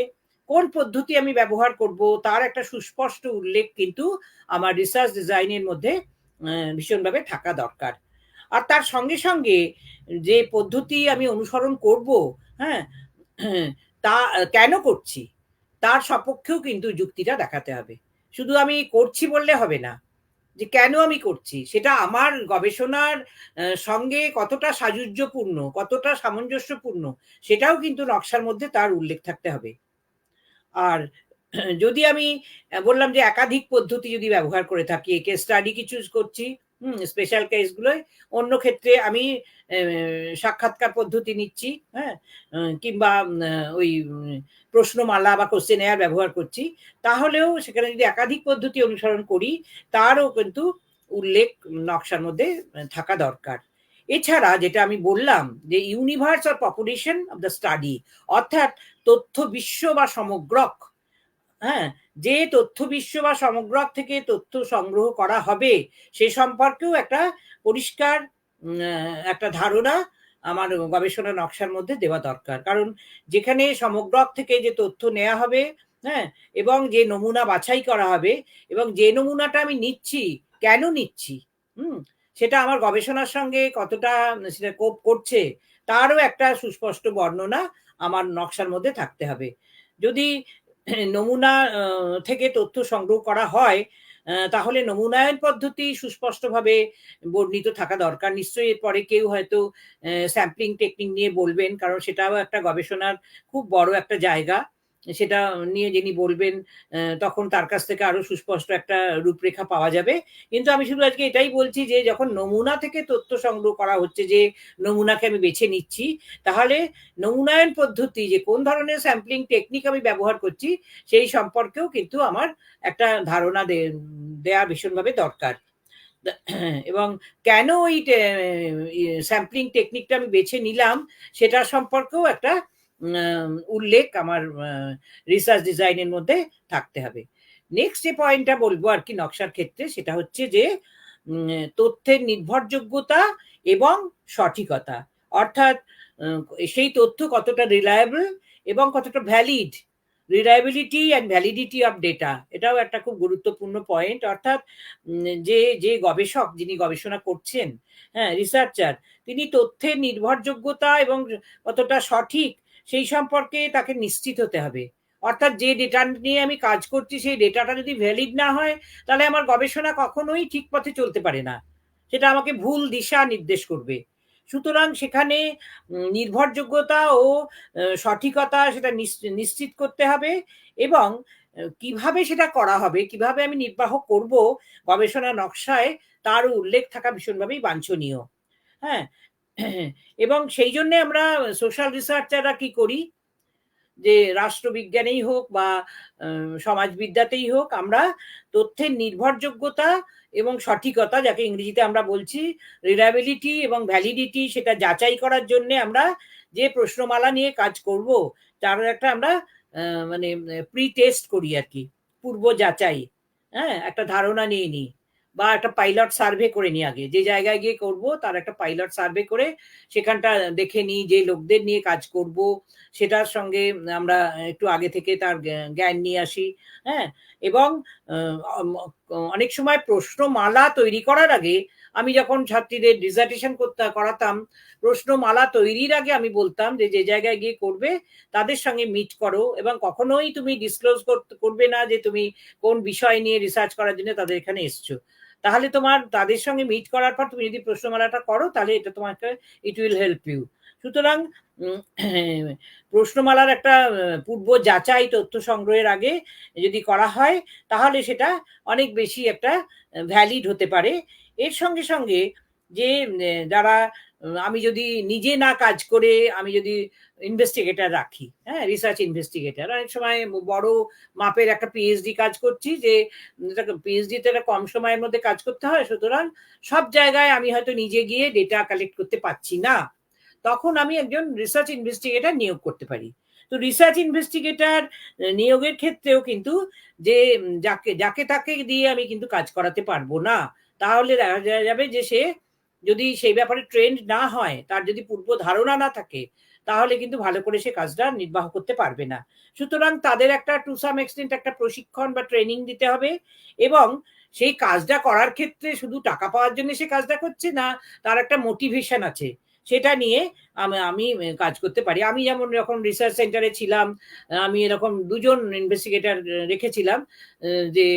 কোন পদ্ধতি আমি ব্যবহার করব তার একটা সুস্পষ্ট উল্লেখ কিন্তু আমার রিসার্চ ডিজাইনের মধ্যে ভীষণভাবে থাকা দরকার। আর তার সঙ্গে সঙ্গে যে পদ্ধতি আমি অনুসরণ করব, হ্যাঁ, তা কেন করছি তার সপক্ষেও কিন্তু যুক্তিটা দেখাতে হবে। শুধু আমি করছি বললে হবে না, যে কেন আমি করছি সেটা আমার গবেষণার সঙ্গে কতটা সাযুজ্যপূর্ণ, কতটা সামঞ্জস্যপূর্ণ, সেটাও কিন্তু নকশার মধ্যে তার উল্লেখ থাকতে হবে। আর যদি আমি বললাম যে একাধিক পদ্ধতি যদি ব্যবহার করে থাকি, কেস স্টাডি কিছু করছি স্পেশাল কেসগুলোয়, অন্য ক্ষেত্রে আমি সাক্ষাৎকার পদ্ধতি নিচ্ছি, হ্যাঁ, কিংবা ওই প্রশ্নমালা বা কোশ্চেনিয়ার ব্যবহার করছি, তাহলেও সেখানে যদি একাধিক পদ্ধতি অনুসরণ করি তারও কিন্তু উল্লেখ নকশার মধ্যে থাকা দরকার। এছাড়া যেটা আমি বললাম যে universe or population of the study, অর্থাৎ তথ্য বিশ্ব বা সমগ্রক, হ্যাঁ, যে তথ্য বিশ্ব বা সমগ্রক থেকে তথ্য সংগ্রহ করা হবে সে সম্পর্কেও একটা পরিষ্কার একটা ধারণা আমার গবেষণা নকশার মধ্যে দেওয়া দরকার। কারণ যেখানে সমগ্রক থেকে যে তথ্য নেওয়া হবে, হ্যাঁ, এবং যে নমুনা বাছাই করা হবে, এবং যে নমুনাটা আমি নিচ্ছি কেন নিচ্ছি, সেটা আমার গবেষণার সঙ্গে কতটা সেটা কোপ করছে তারও একটা সুস্পষ্ট বর্ণনা আমার নকশার মধ্যে থাকতে হবে। যদি নমুনা থেকে তথ্য সংগ্রহ করা হয় তাহলে নমুনায়ন পদ্ধতি সুস্পষ্টভাবে বর্ণিত থাকা দরকার। নিশ্চয়ই এরপরে কেউ হয়তো স্যাম্পলিং টেকনিক নিয়ে বলবেন, কারণ সেটাও একটা গবেষণার খুব বড় একটা জায়গা। সেটা নিয়ে যিনি বলবেন তখন তার কাছ থেকে আরো সুস্পষ্ট একটা রূপরেখা পাওয়া যাবে। কিন্তু আমি শুধু আজকে এটাই বলছি যে যখন নমুনা থেকে তথ্য সংগ্রহ করা হচ্ছে, যে নমুনাকে আমি বেছে নিচ্ছি, তাহলে নমুনায়ন পদ্ধতি, যে কোন ধরনের স্যাম্পলিং টেকনিক আমি ব্যবহার করছি সেই সম্পর্কেও কিন্তু আমার একটা ধারণা দেয়া ভীষণভাবে দরকার। এবং কেন ওই স্যাম্পলিং টেকনিকটা আমি বেছে নিলাম সেটা সম্পর্কেও একটা উল্লেখ আমার রিসার্চ ডিজাইনের মধ্যে থাকতে হবে। নেক্সট যে পয়েন্টটা বলবো আর কি নকশার ক্ষেত্রে, সেটা হচ্ছে যে তথ্যের নির্ভরযোগ্যতা এবং সঠিকতা, অর্থাৎ সেই তথ্য কতটা রিলায়েবল এবং কতটা valid, reliability and validity of data, এটাও একটা খুব গুরুত্বপূর্ণ পয়েন্ট। অর্থাৎ যে যে গবেষক, যিনি গবেষণা করছেন, হ্যাঁ, রিসার্চার, তিনি তথ্যের নির্ভরযোগ্যতা এবং কতটা সঠিক সেই সম্পর্কে তাকে নিশ্চিত হতে হবে। অর্থাৎ যে ডেটা নিয়ে আমি কাজ করছি সেই ডেটাটা যদি ভ্যালিড না হয়, তাহলে আমার গবেষণা কখনোই ঠিক পথে চলতে পারে না, সেটা আমাকে ভুল দিশা নির্দেশ করবে। সুতরাং সেখানে নির্ভরযোগ্যতা ও সঠিকতা সেটা নিশ্চিত করতে হবে। এবং কিভাবে সেটা করা হবে, কিভাবে আমি নির্বাহ করব গবেষণা নকশায়, তার উল্লেখ থাকা ভীষণভাবেই বাঞ্ছনীয়। হ্যাঁ, এবং সেই জন্য আমরা সোশ্যাল রিসার্চাররা কি করি, যে রাষ্ট্রবিজ্ঞানেই হোক বা সমাজবিদ্যাতেই হোক, আমরা তথ্যের নির্ভরযোগ্যতা এবং সঠিকতা, যাকে ইংরেজিতে আমরা বলছি রিলায়েবিলিটি এবং ভ্যালিডিটি, সেটা যাচাই করার জন্য আমরা যে প্রশ্নমালা নিয়ে কাজ করব তার একটা আমরা মানে প্রি টেস্ট করি আর কি, পূর্ব যাচাই। হ্যাঁ, একটা ধারণা নিয়ে নিই, বা একটা পাইলট সার্ভে করে নিই। আগে যে জায়গায় গিয়ে করব তার একটা পাইলট সার্ভে করে সেখানটা দেখে নিই, যে লোকদের নিয়ে কাজ করব সেটার সঙ্গে আমরা একটু আগে থেকে তার জ্ঞান নিয়ে আসি। হ্যাঁ, এবং অনেক সময় প্রশ্নমালা তৈরি করার আগে, আমি যখন ছাত্রীদের ডিসার্টেশন করাতাম, প্রশ্নমালা তৈরির আগে আমি বলতাম যে যে জায়গায় গিয়ে করবে তাদের সঙ্গে মিট করো, এবং কখনোই তুমি ডিসক্লোজ করবে না যে তুমি কোন বিষয় নিয়ে রিসার্চ করার জন্য তাদের এখানে এসছো। তাহলে তোমার তাদের সঙ্গে মিট করার পর তুমি যদি প্রশ্নমালাটা করো, তাহলে এটা তোমাকে ইট উইল হেল্প ইউ। সুতরাং প্রশ্নমালার একটা পূর্ব যাচাই তথ্য সংগ্রহের আগে যদি করা হয়, তাহলে সেটা অনেক বেশি একটা ভ্যালিড হতে পারে। এর সঙ্গে সঙ্গে যে যারা, আমি যদি নিজে না কাজ করে আমি যদি ইনভেস্টিগেটর রাখি, হ্যাঁ, রিসার্চ ইনভেস্টিগেটর, অনেক সময় বড় মাপের একটা পিএইচডি কাজ করছি, যে পিএইচডি তে কম সময়ের মধ্যে কাজ করতে হয়, সুতরাং সব জায়গায় আমি হয়তো নিজে গিয়ে ডেটা কালেক্ট করতে পারছি না, তখন আমি একজন রিসার্চ ইনভেস্টিগেটর নিয়োগ করতে পারি। তো রিসার্চ ইনভেস্টিগেটর নিয়োগের ক্ষেত্রেও কিন্তু যে যাকে যাকে তাকে দিয়ে আমি কিন্তু কাজ করাতে পারবো না। তাহলে দেখা যাবে যে সে যদি সেই ব্যাপারে ট্রেন্ড না হয়, তার যদি পূর্ব ধারণা না থাকে, তাহলে কিন্তু ভালো করে সে কাজটা নির্বাহ করতে পারবে না। সুতরাং তাদের একটা টু সাম এক্সটেন্ট একটা প্রশিক্ষণ বা ট্রেনিং দিতে হবে, এবং সেই কাজটা করার ক্ষেত্রে শুধু টাকা পাওয়ার জন্য সে কাজটা করছে না, তার একটা মোটিভেশন আছে, সেটা নিয়ে আমি কাজ করতে পারি। আমি যেমন যখন রিসার্চ সেন্টারে ছিলাম, আমি এরকম দুজন ইনভেস্টিগেটর রেখেছিলাম, যে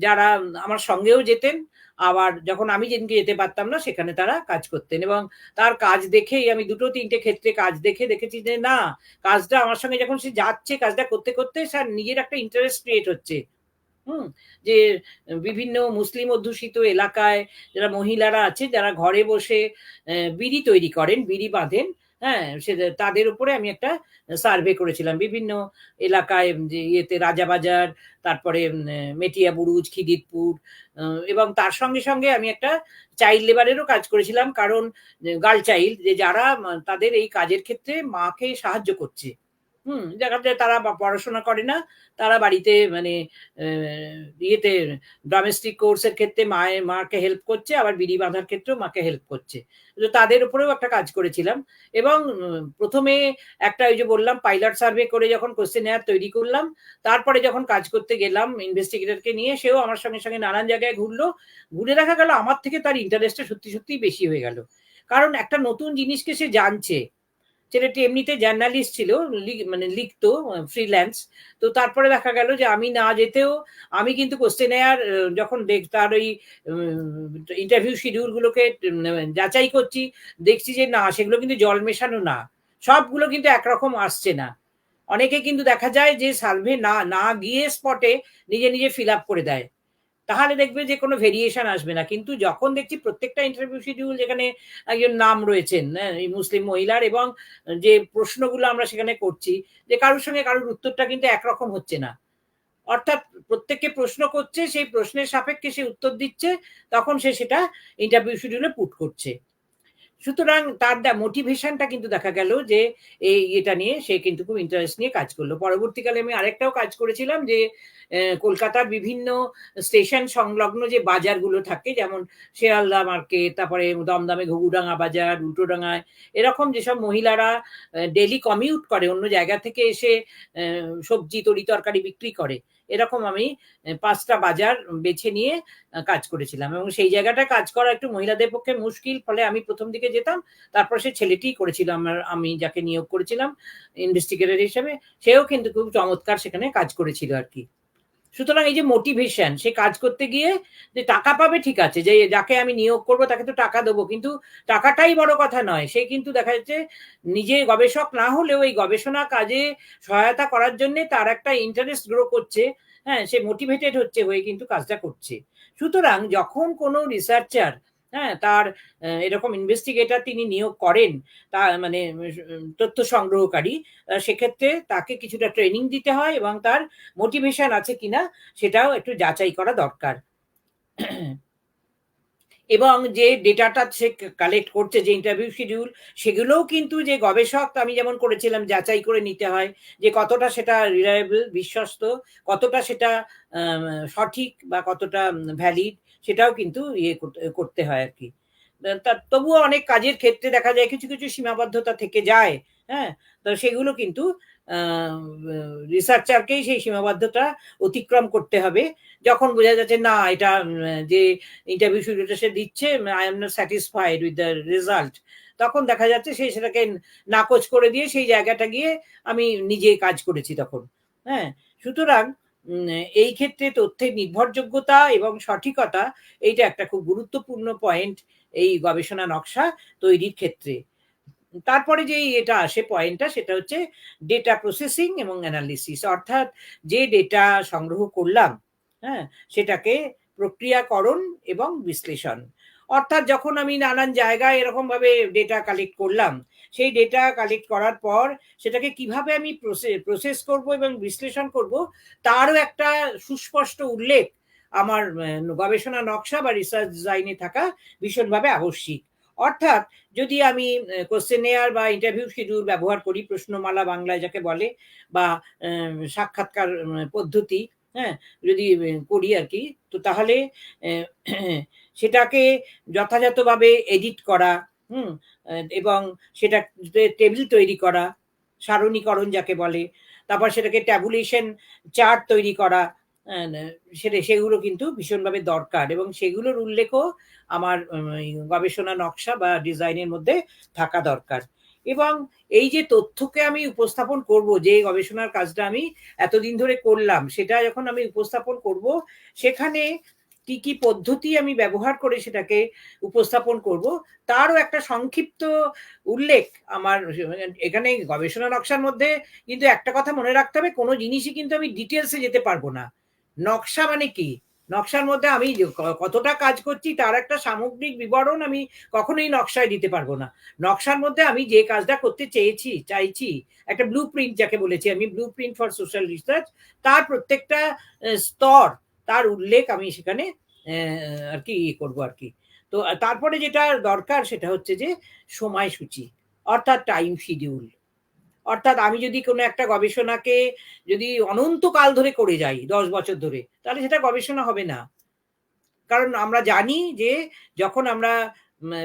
যারা আমার সঙ্গেও যেতেন, আবার যখন আমি যেদিনকে যেতে পারতাম না সেখানে তারা কাজ করতেন, এবং তার কাজ দেখেই আমি দুটো তিনটে ক্ষেত্রে কাজ দেখে দেখেছি যে না, কাজটা আমার সঙ্গে যখন সে যাচ্ছে, কাজটা করতে করতে তার নিজের একটা ইন্টারেস্ট ক্রিয়েট হচ্ছে। যে বিভিন্ন মুসলিম অধ্যুষিত এলাকায় যারা মহিলারা আছে, যারা ঘরে বসে বিড়ি তৈরি করেন, বিড়ি বাঁধেন, হ্যাঁ, সে তাদের উপরে আমি একটা সার্ভে করেছিলাম বিভিন্ন এলাকায়, যে ইয়েতে রাজাবাজার, তারপরে মেটিয়া বুরুজ, খিদিরপুর, এবং তার সঙ্গে সঙ্গে আমি একটা চাইল্ড লেবারেরও কাজ করেছিলাম, কারণ গার্ল চাইল্ড, যে যারা তাদের এই কাজের ক্ষেত্রে মাকে সাহায্য করছে। যারা তারা পড়াশোনা করে না, তারা বাড়িতে মানে ইয়েতে ডোমেস্টিক কোর্সের ক্ষেত্রে মাকে হেল্প করছে, আবার বিড়ি বাঁধার ক্ষেত্রেও মাকে হেল্প করছে। তো তাদের উপরেও একটা কাজ করেছিলাম। এবং প্রথমে একটা ওই যে বললাম পাইলট সার্ভে করে যখন কোশ্চেনএয়ার তৈরি করলাম, তারপরে যখন কাজ করতে গেলাম ইনভেস্টিগেটরকে নিয়ে, সেও আমার সঙ্গে সঙ্গে নানান জায়গায় ঘুরলো, ঘুরে দেখা গেল আমার থেকে তার ইন্টারেস্টটা সত্যি সত্যিই বেশি হয়ে গেল, কারণ একটা নতুন জিনিসকে সে জানছে। ছেলেটি এমনিতে জার্নালিস্ট ছিল, মানে লিখতো ফ্রিল্যান্স। তো তারপরে দেখা গেল যে আমি না যেতেও আমি কিন্তু কোশ্চেনএয়ার যখন তার ওই ইন্টারভিউ শিডিউল গুলোকে যাচাই করছি, দেখছি যে না, সেগুলো কিন্তু জল মেশানো না, সবগুলো কিন্তু একরকম আসছে না। অনেকে কিন্তু দেখা যায় যে সার্ভে না না গিয়ে স্পটে নিজে নিজে ফিল আপ করে দেয়, তাহলে দেখবে যে কোনো ভেরিয়েশন আসবে না। কিন্তু যখন দেখছি প্রত্যেকটা ইন্টারভিউ শিডিউল যেখানে একজন নাম রয়েছেন, এই মুসলিম মহিলার, এবং যে প্রশ্নগুলো আমরা সেখানে করছি, যে কারোর সঙ্গে কারোর উত্তরটা কিন্তু একরকম হচ্ছে না, অর্থাৎ প্রত্যেককে প্রশ্ন করছে, সেই প্রশ্নের সাপেক্ষে সে উত্তর দিচ্ছে, তখন সে সেটা ইন্টারভিউ শিডিউলে পুট করছে। সুতরাং তার মোটিভেশনটা কিন্তু দেখা গেল যে এই এটা নিয়ে সে কিন্তু খুব ইন্টারেস্ট নিয়ে কাজ করলো। পরবর্তীকালে আমি আরেকটাও কাজ করেছিলাম যে কলকাতার বিভিন্ন স্টেশন সংলগ্ন যে বাজারগুলো থাকে, যেমন শিয়ালদা মার্কেট, তারপরে দমদমে ঘুঘুডাঙ্গা বাজার, উল্টোডাঙ্গায় এরকম যেসব মহিলারা ডেলি কমিউট করে, অন্য জায়গা থেকে এসে সবজি তরি তরকারি বিক্রি করে, এরকম আমি 5টা বাজার বেছে নিয়ে কাজ করেছিলাম। এবং সেই জায়গাটায় কাজ করা একটু মহিলাদের পক্ষে মুশকিল, ফলে আমি প্রথম দিকে যেতাম, তারপর সে ছেলেটিই করেছিল, আমি যাকে নিয়োগ করেছিলাম ইনভেস্টিগেটর হিসেবে, সেও কিন্তু খুব চমৎকার সেখানে কাজ করেছিল আর কি। সুতরাং এই যে মোটিভেশন, সে কাজ করতে গিয়ে যে টাকা পাবে ঠিক আছে, যে যাকে আমি নিয়োগ করবো তাকে তো টাকা দেবো, কিন্তু টাকাটাই বড় কথা নয়। সে কিন্তু দেখা যাচ্ছে নিজে গবেষক না হলেও এই গবেষণা কাজে সহায়তা করার জন্য তার একটা ইন্টারেস্ট গ্রো করছে, হ্যাঁ, সে মোটিভেটেড হচ্ছে হয়ে কিন্তু কাজটা করছে। সুতরাং যখন কোনো রিসার্চার, হ্যাঁ, তার এরকম ইনভেস্টিগেটর তিনি নিয়োগ করেন, তা মানে তথ্য সংগ্রহকারী, সেক্ষেত্রে তাকে কিছুটা ট্রেনিং দিতে হয় এবং তার মোটিভেশন আছে কিনা সেটাও একটু যাচাই করা দরকার। এবং যে ডেটাটা সে কালেক্ট করছে, যে ইন্টারভিউ শিডিউল, সেগুলোও কিন্তু যে গবেষক আমি যেমন করেছিলাম যাচাই করে নিতে হয় যে কতটা সেটা রিলায়েবল, বিশ্বস্ত, কতটা সেটা সঠিক বা কতটা ভ্যালিড, সেটাও কিন্তু ইয়ে করতে হয় আর কি। তবুও অনেক কাজের ক্ষেত্রে দেখা যায় কিছু কিছু সীমাবদ্ধতা থেকে যায়, হ্যাঁ, তো সেগুলো কিন্তু রিসার্চারকেই সেই সীমাবদ্ধতা অতিক্রম করতে হবে। যখন বোঝা যাচ্ছে না এটা যে ইন্টারভিউ শিডিউলটা সে দিচ্ছে, I am not satisfied with the result, তখন দেখা যাচ্ছে সে সেটাকে নাকচ করে দিয়ে সেই জায়গাটা গিয়ে আমি নিজে কাজ করেছি তখন, হ্যাঁ। সুতরাং এই ক্ষেত্রে তথ্যের নির্ভরযোগ্যতা এবং সঠিকতা, এইটা একটা খুব গুরুত্বপূর্ণ পয়েন্ট এই গবেষণা নকশা তৈরির ক্ষেত্রে। তারপরে যে এটা আসে পয়েন্টটা, সেটা হচ্ছে ডেটা প্রসেসিং এবং অ্যানালিসিস, অর্থাৎ যে ডেটা সংগ্রহ করলাম, হ্যাঁ, সেটাকে প্রক্রিয়াকরণ এবং বিশ্লেষণ। অর্থাৎ যখন আমি নানান জায়গায় এরকম ভাবে ডেটা কালেক্ট করলাম, সেই ডেটা কালেক্ট করার পর সেটাকে কিভাবে আমি প্রসেস করব এবং বিশ্লেষণ করব, তারও একটা সুস্পষ্ট উল্লেখ আমার গবেষণা নকশা বা রিসার্চ ডিজাইনে থাকা ভীষণভাবে আবশ্যিক। অর্থাৎ যদি আমি কোশ্চেনেয়ার বা ইন্টারভিউ শিডিউল ব্যবহার করি, প্রশ্নমালা বাংলায় যাকে বলে, বা সাক্ষাৎকার পদ্ধতি, হ্যাঁ, যদি করি আর কি, তো তাহলে সেটাকে যথাযথভাবে এডিট করা, এবং সেটা টেবিল তৈরি করা, সারণীকরণ যাকে বলে, তারপর সেটাকে ট্যাবুলেশন চার্ট তৈরি করা, সেগুলো কিন্তু ভীষণভাবে দরকার, এবং সেগুলোর উল্লেখও আমার গবেষণা নকশা বা ডিজাইনের মধ্যে থাকা দরকার। এবং এই যে তথ্যকে আমি উপস্থাপন করব, যে গবেষণার কাজটা আমি এতদিন ধরে করলাম, সেটা যখন আমি উপস্থাপন করব, সেখানে কি কি পদ্ধতি আমি ব্যবহার করে সেটাকে উপস্থাপন করব, তারও একটা সংক্ষিপ্ত উল্লেখ আমার এখানে গবেষণা নকশার মধ্যে। কিন্তু একটা কথা মনে রাখতে হবে, কোনো জিনিসই কিন্তু আমি ডিটেলসে যেতে পারবো না। নকশা মানে কি, নকশার মধ্যে আমি কতটা কাজ করছি তার একটা সামগ্রিক বিবরণ আমি কখনোই নকশায় দিতে পারবো না। নকশার মধ্যে আমি যে কাজটা করতে চাইছি, একটা ব্লু প্রিন্ট যাকে বলেছি আমি, blue print for social research, তার প্রত্যেকটা স্তর, তার উল্লেখ আমি সেখানে আর কি করবো আর কি। তো তারপরে যেটা দরকার সেটা হচ্ছে যে সময়সূচি, অর্থাৎ টাইম শিডিউল। অর্থাৎ আমি যদি কোনো একটা গবেষণাকে যদি অনন্তকাল ধরে করে যাই, 10 বছর ধরে, তাহলে সেটা গবেষণা হবে না। কারণ আমরা জানি যে যখন আমরা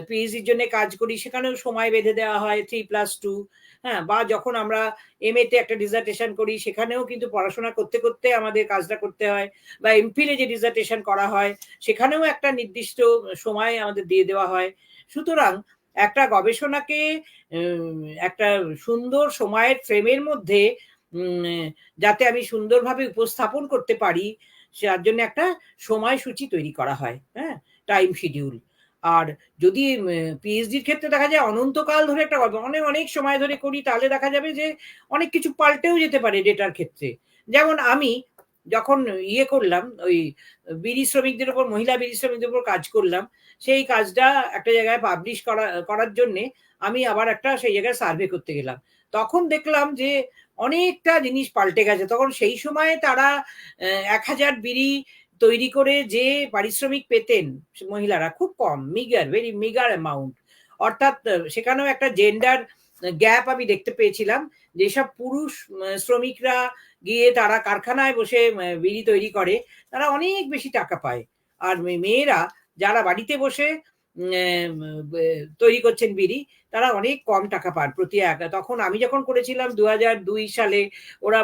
পিএইচডির জন্য কাজ করি, সেখানেও সময় বেঁধে দেওয়া হয় 3+2, হ্যাঁ, বা যখন আমরা এমএ তে একটা ডিসার্টেশন করি, সেখানেও কিন্তু পড়াশোনা করতে করতে আমাদের কাজটা করতে হয়, বা এমফিলে যে ডিসার্টেশন করা হয়, সেখানেও একটা নির্দিষ্ট সময় আমাদের দিয়ে দেওয়া হয়। সুতরাং একটা গবেষণাকে একটা সুন্দর সময়ের ফ্রেমের মধ্যে যাতে আমি সুন্দরভাবে উপস্থাপন করতে পারি, যার জন্য একটা সময়সূচি তৈরি করা হয়, হ্যাঁ, টাইম শিডিউল। আর যদি পিএইচডির ক্ষেত্রে দেখা যায় অনন্তকাল ধরে একটা অনেক অনেক সময় ধরে করি, তাহলে দেখা যাবে যে অনেক কিছু পাল্টেও যেতে পারে ডেটার ক্ষেত্রে। যেমন আমি যখন ইয়ে করলাম, ওই বিড়ি শ্রমিকদের উপর, মহিলা বিড়ি শ্রমিকদের উপর কাজ করলাম, সেই কাজটা একটা জায়গায় পাবলিশ করার জন্যে আমি আবার একটা সেই জায়গায় সার্ভে করতে গেলাম। তখন দেখলাম যে অনেকটা জিনিস পাল্টে গেছে। তখন সেই সময়ে তারা 1000 বিড়ি তৈরি করে যে পারিশ্রমিক পেতেন মহিলারা, খুব কম, ভেরি মিগার অ্যামাউন্ট। অর্থাৎ সেখানেও একটা জেন্ডার গ্যাপ আমি দেখতে পেয়েছিলাম। যেসব পুরুষ শ্রমিকরা গিয়ে তারা কারখানায় বসে বিড়ি তৈরি করে, তারা অনেক বেশি টাকা পায়। আর মেয়েরা যারা বাড়িতে বসে তৈরি করছেন বিড়ি, তারা অনেক কম টাকা পান প্রতি তখন আমি যখন করেছিলাম 2002 সালে, ওরা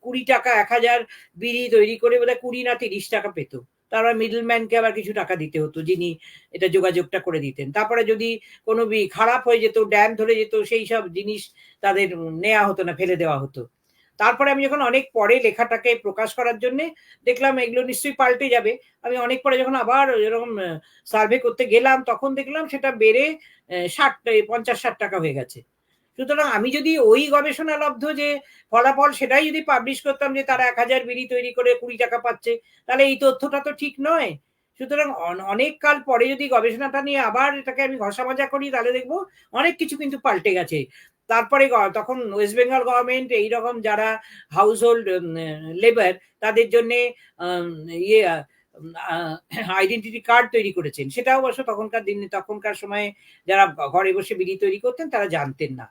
20 টাকা 1000 বিড়ি তৈরি করে বোধহয় 20 না 30 টাকা পেত। তারপর মিডলম্যানকে আবার কিছু টাকা দিতে হতো, যিনি এটা যোগাযোগটা করে দিতেন। তারপরে যদি কোনো খারাপ হয়ে যেত, ড্যাম ধরে যেত, সেই সব জিনিস তাদের নেওয়া হতো না, ফেলে দেওয়া হতো। তারপরে আমি যখন অনেক পরে লেখাটাকে প্রকাশ করার জন্য দেখলাম এগুলো নিশ্চয়ই পাল্টে যাবে, আমি অনেক পরে যখন আবার এরকম সার্ভে করতে গেলাম, তখন দেখলাম সেটা বেড়ে 50-60 টাকা হয়ে গেছে। সুতরাং আমি যদি ওই গবেষণালব্ধ যে ফলাফল সেটাই যদি পাবলিশ করতাম যে তারা 1000 বিড়ি তৈরি করে 20 টাকা পাচ্ছে, তাহলে এই তথ্যটা তো ঠিক নয়। সুতরাং অনেক কাল পরে যদি গবেষণাটা নিয়ে আবার এটাকে আমি ঘষা মাজা করি, তাহলে দেখবো অনেক কিছু কিন্তু পাল্টে গেছে। তারপরে তখন ওয়েস্ট বেঙ্গল গভর্নমেন্ট এইরকম যারা হাউস হোল্ড লেবার, তাদের জন্য ইয়ে আইডেন্টিটি কার্ড তৈরি করেছেন। সেটাও অবশ্য তখনকার দিনে, তখনকার সময়ে যারা ঘরে বসে বিড়ি তৈরি করতেন তারা জানতেন না,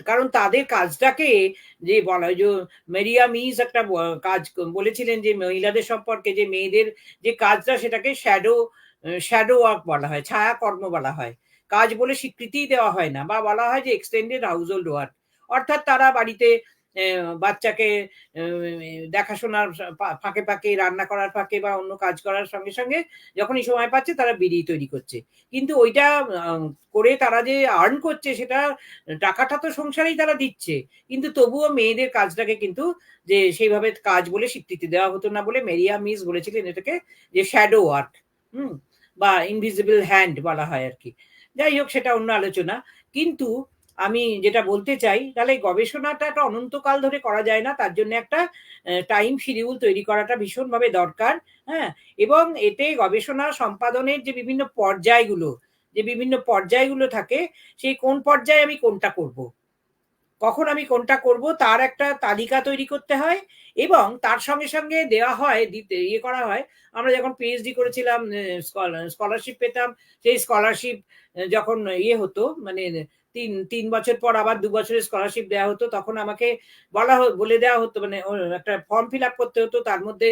কারণ তাদের কাজটাকে যে বলা হয়, যে মেরিয়া মিস একটা কাজ বলেছিলেন যে মহিলাদের সম্পর্কে, যে মেয়েদের যে কাজটা সেটাকে শ্যাডো ওয়ার্ক বলা হয়, ছায়া কর্ম বলা হয়, কাজ বলে স্বীকৃতি দেওয়া হয় না, বা বলা হয় যে এক্সটেন্ডেড হাউস হোল্ড ওয়ার্ক। অর্থাৎ তারা বাড়িতে বাচ্চাকে দেখাশোনার ফাঁকে ফাঁকে, রান্না করার ফাঁকে বা অন্য কাজ করার সঙ্গে সঙ্গে যখনই সময় পাচ্ছে তারা বিড়ি তৈরি করছে। কিন্তু ওইটা করে তারা যে আর্ন করছে, সেটা টাকাটা তো সংসারেই তারা দিচ্ছে, কিন্তু তবুও মেয়েদের কাজটাকে কিন্তু যে সেইভাবে কাজ বলে স্বীকৃতি দেওয়া হতো না বলে মেরিয়া মিস বলেছিলেন এটাকে যে শ্যাডো ওয়ার্ক, বা ইনভিজিবল হ্যান্ড বলা হয় আর কি। যাই হোক, সেটা অন্য আলোচনা। কিন্তু আমি যেটা বলতে চাই, তাহলে গবেষণাটা একটা অনন্তকাল ধরে করা যায় না, তার জন্য একটা টাইম শিডিউল তৈরি করাটা ভীষণভাবে দরকার। হ্যাঁ, এবং এতে গবেষণা সম্পাদনের যে বিভিন্ন পর্যায়গুলো থাকে, সেই কোন পর্যায়ে আমি কোনটা করব, কখন আমি কোনটা করব, তার একটা তালিকা তৈরি করতে হয়। এবং তার সঙ্গে সঙ্গে দেওয়া হয়, দিতে করা হয়। আমরা যখন পিএইচডি করেছিলাম, স্কলারশিপ পেতাম। সেই স্কলারশিপ যখন হতো, মানে 3 বছর পর আবার 2 বছরের স্কলারশিপ দেওয়া হতো, তখন আমাকে বলে দেওয়া হতো, মানে একটা ফর্ম ফিল আপ করতে হতো। তার মধ্যে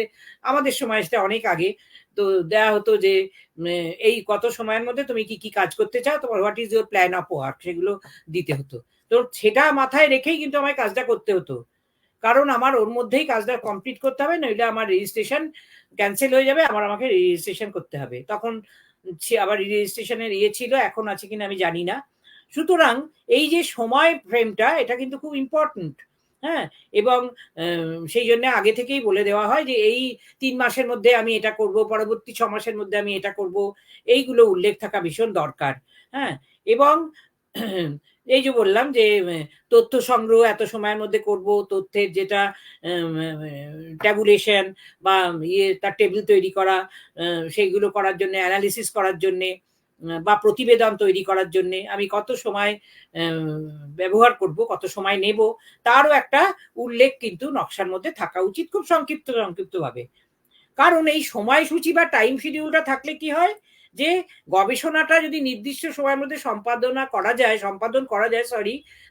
আমাদের সময়, সেটা অনেক আগে, তো দেওয়া হতো যে এই কত সময়ের মধ্যে তুমি কি কি কাজ করতে চাও, তোমার what is your plan of work, সেগুলো দিতে হতো। তো সেটা মাথায় রেখেই কিন্তু আমায় কাজটা করতে হতো, কারণ আমার ওর মধ্যেই কাজটা কমপ্লিট করতে হবে, নইলে আমার রেজিস্ট্রেশন ক্যান্সেল হয়ে যাবে, আমাকে রেজিস্ট্রেশন করতে হবে। তখন আবার রেজিস্ট্রেশনের ছিল, এখন আছে কিনা আমি জানি না। সুতরাং এই যে সময় ফ্রেমটা, এটা কিন্তু খুব ইম্পর্টেন্ট। হ্যাঁ, এবং সেই জন্য আগে থেকেই বলে দেওয়া হয় যে এই 3 মাসের মধ্যে আমি এটা করব, পরবর্তী 6 মাসের মধ্যে আমি এটা করব, এইগুলো উল্লেখ থাকা ভীষণ দরকার। হ্যাঁ, এবং এই যে বললাম যে তথ্য সংগ্রহ এত সময়ের মধ্যে করব, তথ্যের যেটা ট্যাবুলেশন বা তার টেবিল তৈরি করা, সেইগুলো করার জন্য, অ্যানালিসিস করার জন্য, বা প্রতিবেদন তৈরি করার জন্য আমি কত সময় ব্যবহার করব, কত সময় নেব, তারও একটা উল্লেখ কিন্তু নকশার মধ্যে থাকা উচিত, খুব সংক্ষিপ্ত ভাবে। কারণ এই সময়সূচি বা টাইম শিডিউলটা থাকলে কি হয়, যে গবেষণাটা যদি নির্দিষ্ট সময়ের মধ্যে সম্পাদন করা যায়,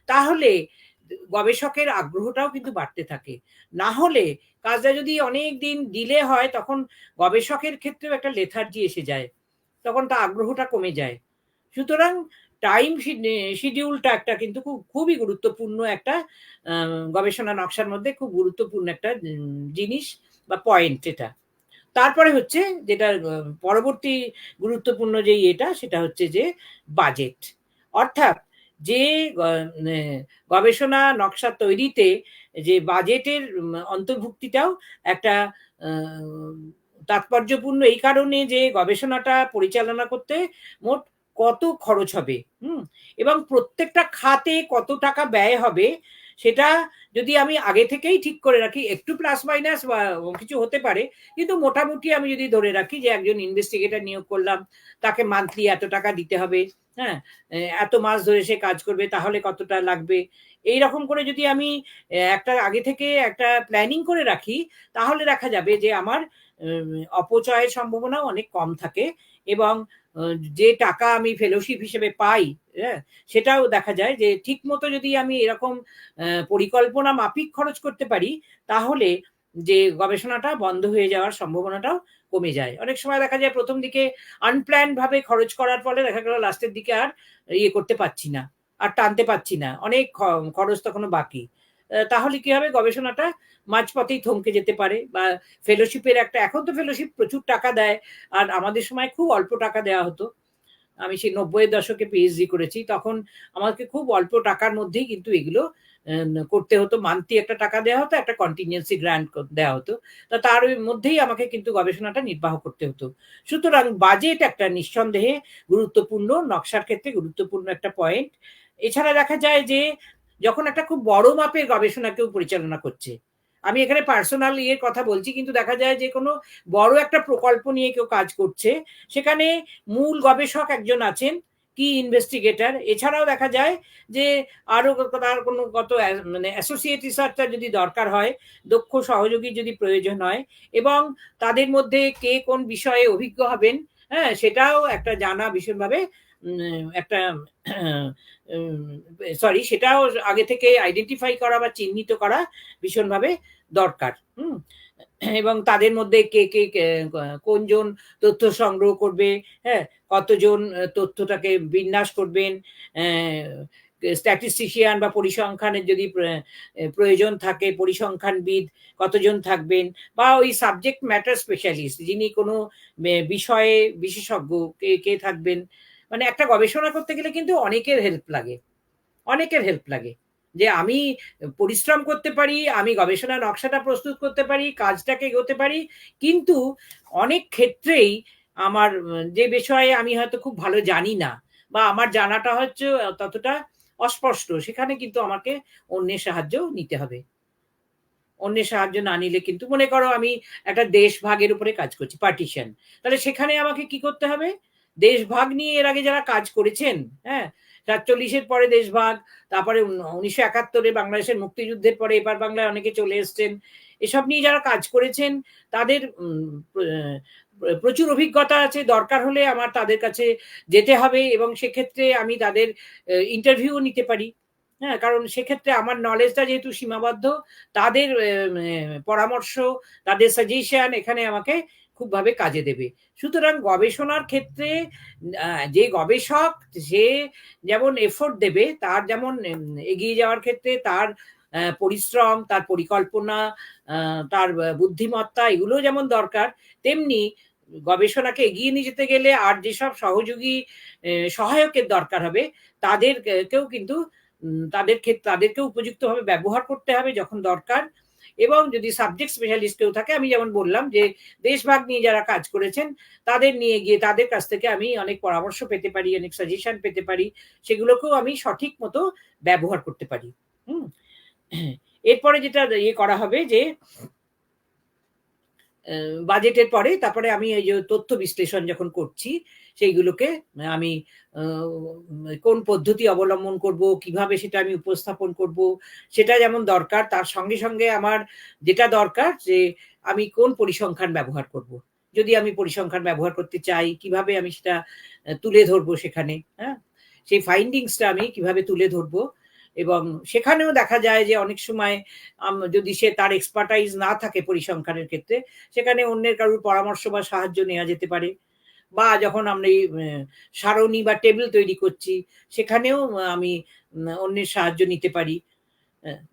তাহলে গবেষকের আগ্রহটাও কিন্তু বাড়তে থাকে। না হলে কাজটা যদি অনেক দিন ডিলে হয়, তখন গবেষকের ক্ষেত্রেও একটা লেথার্জি এসে যায়, তখন তার আগ্রহটা কমে যায়। সুতরাং টাইম শিডিউলটা একটা কিন্তু খুবই গুরুত্বপূর্ণ একটা গবেষণা নকশার মধ্যে খুব গুরুত্বপূর্ণ একটা জিনিস বা পয়েন্ট এটা। তারপরে হচ্ছে যেটা পরবর্তী গুরুত্বপূর্ণ যে সেটা হচ্ছে যে বাজেট। অর্থাৎ যে গবেষণা নকশা তৈরিতে যে বাজেটের অন্তর্ভুক্তিটাও একটা তাৎপর্যপূর্ণ, এই কারণে যে গবেষণাটা পরিচালনা করতে মোট কত খরচ হবে, এবং প্রত্যেকটা খাতে কত টাকা ব্যয় হবে, সেটা যদি আমি আগে থেকেই ঠিক করে রাখি, একটু প্লাস মাইনাস বা কিছু হতে পারে, কিন্তু মোটামুটি আমি যদি ধরে রাখি যে একজন ইনভেস্টিগেটর নিয়োগ করলাম, তাকে মান্থলি এত টাকা দিতে হবে, হ্যাঁ, এত মাস ধরে সে কাজ করবে, তাহলে কতটা লাগবে, এইরকম করে যদি আমি একটা আগে থেকে একটা প্ল্যানিং করে রাখি, তাহলে দেখা যাবে যে আমার অপচয়ের সম্ভাবনাও অনেক কম থাকে, এবং যে টাকা আমি ফেলোশিপ হিসেবে পাই, হ্যাঁ, সেটাও দেখা যায় যে ঠিক মতো যদি আমি এরকম পরিকল্পনা মাফিক খরচ করতে পারি, তাহলে যে গবেষণাটা বন্ধ হয়ে যাওয়ার সম্ভাবনাটাও কমে যায়। অনেক সময় দেখা যায় প্রথম দিকে আনপ্ল্যান্ড ভাবে খরচ করার ফলে দেখা গেল লাস্টের দিকে আর ইয়ে করতে পারছি না, আর টানতে পারছি না, অনেক খরচ তখনও বাকি। তাহলে কি হবে, গবেষণাটা মাঝপথেই থমকে যেতে পারে। বা ফেলোশিপের একটা, এখন তো ফেলোশিপ প্রচুর টাকা দেয়, আর আমাদের সময় খুব অল্প টাকা দেওয়া হতো। আমি সেই ৯০-এর দশকে পিএইচডি করেছি, তখন আমাকে খুব অল্প টাকার মধ্যেই কিন্তু এগুলো করতে হতো। মান্থলি একটা টাকা দেওয়া হতো, একটা কন্টিনজেন্সি গ্রান্ট দেওয়া হতো। তার মধ্যেই আমাকে কিন্তু গবেষণাটা নির্বাহ করতে হতো। সুতরাং বাজেট একটা নিঃসন্দেহে গুরুত্বপূর্ণ, নকশার ক্ষেত্রে গুরুত্বপূর্ণ একটা পয়েন্ট। এছাড়া দেখা যায় যে যখন একটা খুব বড় মাপের গবেষণা কেউ পরিচালনা করছে, আমি এখানে পার্সোনাল ইয়ের কথা বলছি, কিন্তু দেখা যায় যে কোনো বড় একটা প্রকল্প নিয়ে কেউ কাজ করছে, সেখানে মূল গবেষক একজন আছেন, কি ইনভেস্টিগেটর। এছাড়াও দেখা যায় যে আরো তার কোনো মানে অ্যাসোসিয়েট রিসার্চার যদি দরকার হয়, দক্ষ সহযোগী যদি প্রয়োজন হয়, এবং তাদের মধ্যে কে কোন বিষয়ে অভিজ্ঞ হবেন, হ্যাঁ, সেটাও একটা জানা ভীষণভাবে একটা সরি, সেটাও আগে থেকে আইডেন্টিফাই করা বা চিহ্নিত করা ভীষণভাবে দরকার। এবং তাদের মধ্যে কে কে কোনজন তথ্য সংগ্রহ করবে, হ্যাঁ, কতজন তথ্যটাকে বিন্যাস করবেন, স্ট্যাটিস্টিশিয়ান বা পরিসংখ্যানের যদি প্রয়োজন থাকে, পরিসংখ্যানবিদ কতজন থাকবেন, বা ওই সাবজেক্ট ম্যাটার স্পেশালিস্ট যিনি কোনো বিষয়ে বিশেষজ্ঞ কে কে থাকবেন। মানে একটা গবেষণা করতে গেলে কিন্তু অনেকের হেল্প লাগে, অনেকের হেল্প লাগে। যে আমি পরিশ্রম করতে পারি, আমি গবেষণা নকশাটা প্রস্তুত করতে পারি, কাজটাকে এগোতে পারি, কিন্তু অনেক ক্ষেত্রেই আমার যে বিষয়ে আমি হয়তো খুব ভালো জানি না, বা আমার জানাটা হচ্ছে ততটা অস্পষ্ট, সেখানে কিন্তু আমাকে অন্যের সাহায্য নিতে হবে। অন্যের সাহায্য না নিলে কিন্তু, মনে করো আমি একটা দেশ ভাগের উপরে কাজ করছি, পার্টিশন, তাহলে সেখানে আমাকে কি করতে হবে, দেশ ভাগ নিয়ে এর আগে যারা কাজ করেছেন, হ্যাঁ, ৪৭-এর পরে দেশভাগ, তারপরে ১৯৭১-এ বাংলাদেশের মুক্তিযুদ্ধের পরে এপার বাংলায় অনেকে চলে এসছেন, এসব নিয়ে যারা কাজ করেছেন তাদের প্রচুর অভিজ্ঞতা আছে। দরকার হলে আমার তাদের কাছে যেতে হবে, এবং সেক্ষেত্রে আমি তাদের ইন্টারভিউ নিতে পারি, হ্যাঁ, কারণ সেক্ষেত্রে আমার নলেজটা যেহেতু সীমাবদ্ধ, তাদের পরামর্শ, তাদের সাজেশন এখানে আমাকে খুবভাবে কাজে দেবে। সুতরাং গবেষণার ক্ষেত্রে যে গবেষক, সে যেমন এফোর্ট দেবে, তার যেমন এগিয়ে যাওয়ার ক্ষেত্রে তার পরিশ্রম, তার পরিকল্পনা, তার বুদ্ধিমত্তা, এগুলো যেমন দরকার, তেমনি গবেষণাকে এগিয়ে নিয়ে যেতে গেলে আর যেসব সহযোগী সহায়কের দরকার হবে, তাদেরকেও কিন্তু তাদেরকেও উপযুক্তভাবে ব্যবহার করতে হবে যখন দরকার। এবং যদি সাবজেক্ট স্পেশালিস্ট কেউ থাকে, আমি যেমন বললাম যে দেশভাগ নিয়ে যারা কাজ করেছেন, তাদের নিয়ে গিয়ে তাদের কাছ থেকে আমি অনেক পরামর্শ পেতে পারি, অনেক সাজেশন পেতে পারি, সেগুলোকেও আমি সঠিক মতো ব্যবহার করতে পারি। এরপরে যেটা ইয়ে করা হবে যে বাজেটের পরে, তারপরে আমি এই যে তথ্য বিশ্লেষণ যখন করছি, সেইগুলোকে আমি কোন পদ্ধতি অবলম্বন করব, কিভাবে সেটা আমি উপস্থাপন করব, সেটা যেমন দরকার, তার সঙ্গে সঙ্গে আমার যেটা দরকার যে আমি কোন পরিসংখ্যান ব্যবহার করব। যদি আমি পরিসংখ্যান ব্যবহার করতে চাই, কিভাবে আমি সেটা তুলে ধরবো সেখানে, হ্যাঁ, সেই ফাইন্ডিংসটা আমি কিভাবে তুলে ধরবো। এবং সেখানেও দেখা যায় যে অনেক সময় যদি সে তার এক্সপার্টাইজ না থাকে পরিসংখ্যানের ক্ষেত্রে, সেখানে অন্যের কারোর পরামর্শ বা সাহায্য নেওয়া যেতে পারে। বা যখন আমরা এই সারণী বা টেবিল তৈরি করছি, সেখানেও আমি অন্যের সাহায্য নিতে পারি।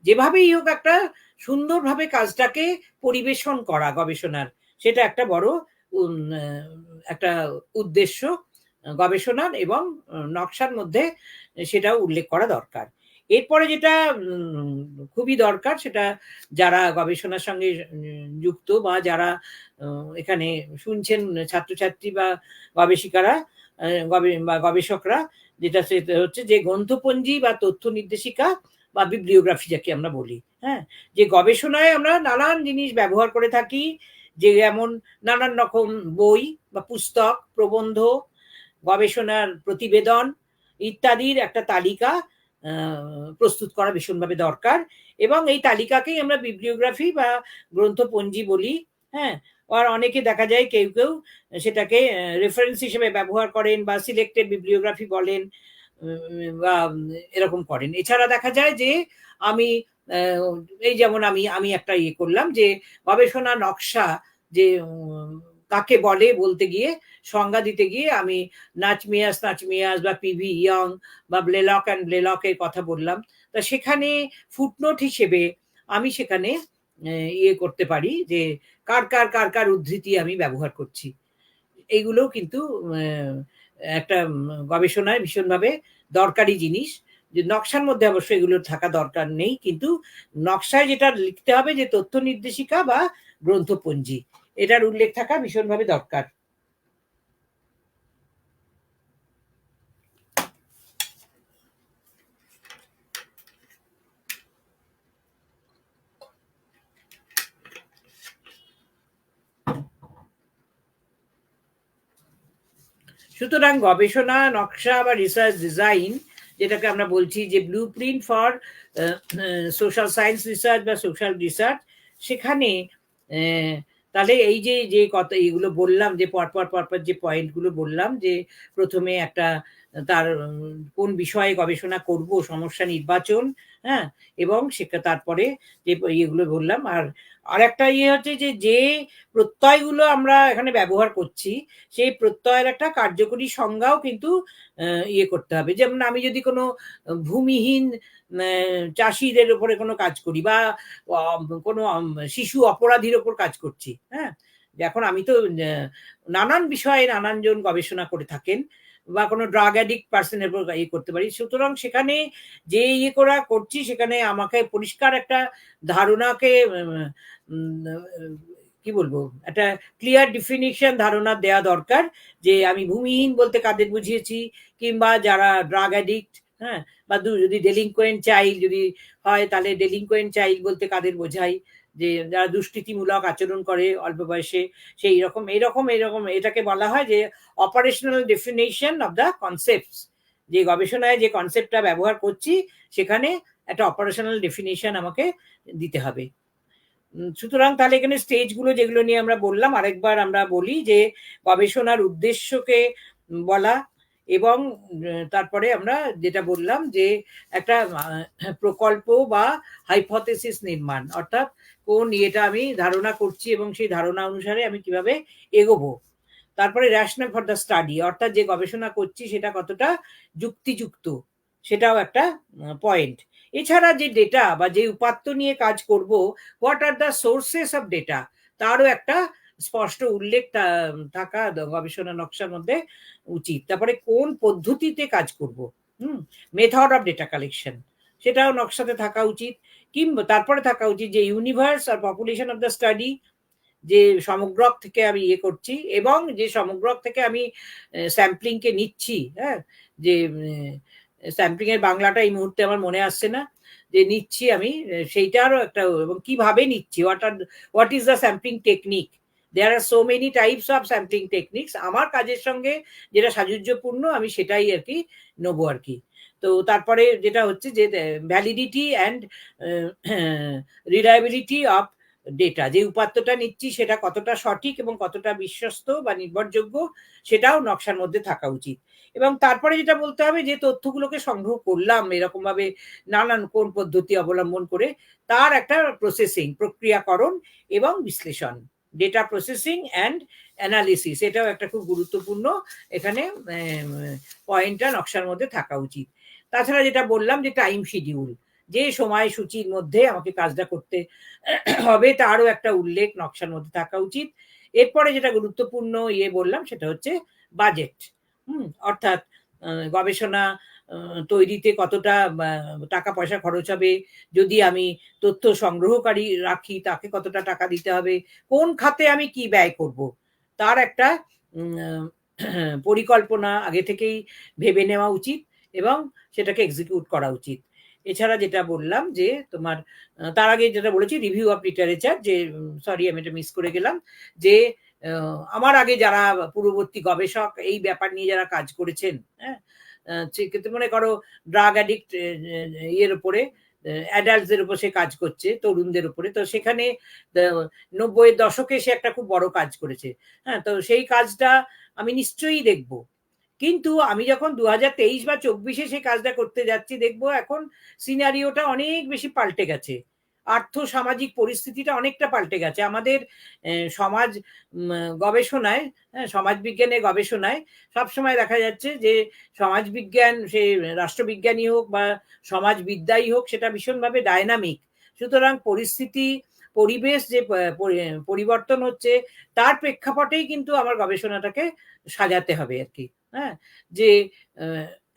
যেভাবেই হোক একটা সুন্দরভাবে কাজটাকে পরিবেশন করা গবেষণার, সেটা একটা বড় একটা উদ্দেশ্য গবেষণার, এবং নকশার মধ্যে সেটাও উল্লেখ করা দরকার। এরপরে যেটা খুবই দরকার, সেটা যারা গবেষণার সঙ্গে যুক্ত বা যারা এখানে শুনছেন, ছাত্রছাত্রী বা গবেষিকারা বা গবেষকরা, যেটা সেটা হচ্ছে যে গ্রন্থপঞ্জি বা তথ্য নির্দেশিকা বা বিব্লিওগ্রাফি যাকে আমরা বলি, হ্যাঁ, যে গবেষণায় আমরা নানান জিনিস ব্যবহার করে থাকি, যে যেমন নানান রকম বই বা পুস্তক, প্রবন্ধ, গবেষণার প্রতিবেদন ইত্যাদির একটা তালিকা প্রস্তুত করা ভীষণভাবে দরকার। এবং এই তালিকাকেই আমরা বিব্লিওগ্রাফি বা গ্রন্থপঞ্জি বলি, হ্যাঁ। আর অনেকে দেখা যায় কেউ কেউ সেটাকে রেফারেন্স হিসেবে ব্যবহার করেন বা সিলেক্টেড বিবলিওগ্রাফি বলেন বা এরকম করেন। এছাড়া দেখা যায় যে আমি এই যেমন আমি একটা ইয়ে করলাম যে গবেষণা নকশা যে কাকে বলে বলতে গিয়ে সংজ্ঞা দিতে গিয়ে আমি নাচমিয়াস বা পিভি ইয়ং বা ব্লেলক অ্যান্ড ব্লেলকের কথা বললাম। তা সেখানে ফুটনোট হিসেবে আমি সেখানে ইয়ে করতে পারি যে কার উদ্ধৃতি আমি ব্যবহার করছি। এইগুলোও কিন্তু একটা গবেষণায় ভীষণভাবে দরকারি জিনিস। যে নকশার মধ্যে অবশ্য এগুলোর থাকা দরকার নেই, কিন্তু নকশায় যেটা লিখতে হবে যে তথ্য নির্দেশিকা বা গ্রন্থপঞ্জি, এটার উল্লেখ থাকা ভীষণভাবে দরকার। সুতরাং গবেষণা নকশা বা রিসার্চ ডিজাইন, যেটাকে আমরা বলছি যে blue print for social science research বা সোশ্যাল রিসার্চ, সেখানে তাহলে এই যে যে কত এইগুলো বললাম, যে পরপর যে পয়েন্টগুলো বললাম, যে প্রথমে একটা তার কোন বিষয়ে গবেষণা করব, সমস্যা নির্বাচন, হ্যাঁ, এবং সেটা তারপরে যে ইয়েগুলো বললাম। আর একটা ইয়ে হচ্ছে যে যে প্রত্যয়গুলো আমরা এখানে ব্যবহার করছি সেই প্রত্যয়ের একটা কার্যকরী সংজ্ঞাও কিন্তু ইয়ে করতে হবে। যেমন আমি যদি কোনো ভূমিহীন চাষিদের উপরে কোনো কাজ করি বা কোনো শিশু অপরাধীর ওপর কাজ করছি, হ্যাঁ, এখন আমি তো নানান বিষয়ে নানানজন গবেষণা করে থাকেন, বা কোনো ড্রাগ অ্যাডিক্ট পার্সনের উপর ইয়ে করতে পারি। সুতরাং সেখানে যে ইয়ে করা করছি সেখানে আমাকে পরিষ্কার একটা ধারণাকে কি বলবো, একটা ক্লিয়ার ডিফিনিশন ধারণা দেওয়া দরকার যে আমি ভূমিহীন বলতে কাদের বুঝিয়েছি, কিংবা যারা ড্রাগ অ্যাডিক্ট, হ্যাঁ, বা যদি ডেলিনকোয়েন্ট চাইল্ড যদি হয় তাহলে ডেলিনকোয়েন্ট চাইল্ড বলতে কাদের বোঝাই, যে যারা দুষ্কৃতিমূলক আচরণ করে অল্প বয়সে, সেই রকম এইরকম এটাকে বলা হয় যে operational definition of the concepts. যে গবেষণায় যে কনসেপ্টটা ব্যবহার করছি সেখানে একটা অপারেশনাল ডেফিনেশন আমাকে দিতে হবে। সুতরাং তাহলে এখানে স্টেজগুলো যেগুলো নিয়ে আমরা বললাম আরেকবার আমরা বলি, যে গবেষণার উদ্দেশ্যকে বলা, এবং তারপরে আমরা যেটা বললাম যে একটা প্রকল্প বা হাইপোথেসিস নির্মাণ, অর্থাৎ কোন ইয়েটা আমি ধারণা করছি এবং সেই ধারণা অনুসারে আমি কিভাবে এগোবো। তারপরে রেশনাল ফর দ্য স্টাডি, অর্থাৎ যে গবেষণা করছি সেটা কতটা যুক্তিযুক্ত, সেটাও একটা পয়েন্ট। এছাড়া যে ডেটা বা যে উপাত্ত নিয়ে কাজ করব, what are the sources of data, তারও একটা স্পষ্ট উল্লেখ থাকা গবেষণা নকশার মধ্যে উচিত। তারপরে কোন পদ্ধতিতে কাজ করব, মেথড অফ ডেটা কালেকশন, সেটাও নকশাতে থাকা উচিত। কিংবা তারপরে থাকা উচিত যে ইউনিভার্স আর পপুলেশন অফ দ্য স্টাডি, যে সমগ্রক থেকে আমি ইয়ে করছি এবং যে সমগ্রক থেকে আমি স্যাম্পলিং কে নিচ্ছি, হ্যাঁ, যে স্যাম্পলিং এর বাংলাটা এই মুহূর্তে আমার মনে আসছে না, যে নিচ্ছি আমি সেইটারও একটা, এবং কিভাবে নিচ্ছি, what is the sampling technique. There are so many types of sampling techniques, আমার কাজের সঙ্গে যেটা সাযুজ্যপূর্ণ আমি সেটাই আর কি নেবো আর কি। তো তারপরে যেটা হচ্ছে যে validity and reliability of data, যে উপাত্তটা নিচ্ছি সেটা কতটা সঠিক এবং কতটা বিশ্বস্ত বা নির্ভরযোগ্য, সেটাও নকশার মধ্যে থাকা উচিত। এবং তারপরে যেটা বলতে হবে যে তথ্যগুলোকে সংগ্রহ করলাম এরকম ভাবে নানান কোন পদ্ধতি অবলম্বন করে, তার একটা প্রসেসিং, প্রক্রিয়াকরণ এবং বিশ্লেষণ, ডেটা প্রসেসিং অ্যান্ড অ্যানালিসিস, এটাও একটা খুব গুরুত্বপূর্ণ এখানে পয়েন্টটা নকশার মধ্যে থাকা উচিত। তাছাড়া যেটা বললাম যে টাইম শিডিউল, যে সময়সূচির মধ্যে আমাকে কাজটা করতে হবে তারও একটা উল্লেখ নকশার মধ্যে থাকা উচিত। এরপরে যেটা গুরুত্বপূর্ণ ইয়ে বললাম সেটা হচ্ছে বাজেট, অর্থাৎ গবেষণা তৈরিতে কতটা টাকা পয়সা খরচ হবে, যদি আমি তথ্য সংগ্রহকারী রাখি তাকে কতটা টাকা দিতে হবে, কোন খাতে আমি কি ব্যয় করব, তার একটা পরিকল্পনা আগে থেকেই ভেবে নেওয়া উচিত এবং সেটাকে এক্সিকিউট করা উচিত। এছাড়া যেটা বললাম যে তোমার তার আগে যেটা বলেছি রিভিউ অফ লিটারেচার, যে সরি আমি এটা মিস করে গেলাম, যে আমার আগে যারা পূর্ববর্তী গবেষক এই ব্যাপার নিয়ে যারা কাজ করেছেন, হ্যাঁ, সেক্ষেত্রে মনে করো ড্রাগ অ্যাডিক্ট ইয়ের উপরে অ্যাডাল্টদের উপর সে কাজ করছে, তরুণদের উপরে। তো সেখানে 90-এর দশকে সে একটা খুব বড় কাজ করেছে। হ্যাঁ, তো সেই কাজটা আমি নিশ্চয়ই দেখব। কিন্তু আমি যখন 2023 বা 24-এ সেই কাজটা করতে যাচ্ছি, দেখবো এখন সিনারিওটা অনেক বেশি পাল্টে গেছে। আর্থ সামাজিক পরিস্থিতিটা অনেকটা পাল্টে গেছে। আমাদের সমাজ গবেষণায়, হ্যাঁ, সমাজ বিজ্ঞানের গবেষণায় সবসময় দেখা যাচ্ছে যে সমাজবিজ্ঞান, সে রাষ্ট্রবিজ্ঞানী হোক বা সমাজবিদ্যাই হোক, সেটা ভীষণভাবে ডায়নামিক। সুতরাং পরিস্থিতি, পরিবেশ যে পরিবর্তন হচ্ছে, তার প্রেক্ষাপটেই কিন্তু আমার গবেষণাটাকে সাজাতে হবে আর কি। হ্যাঁ, যে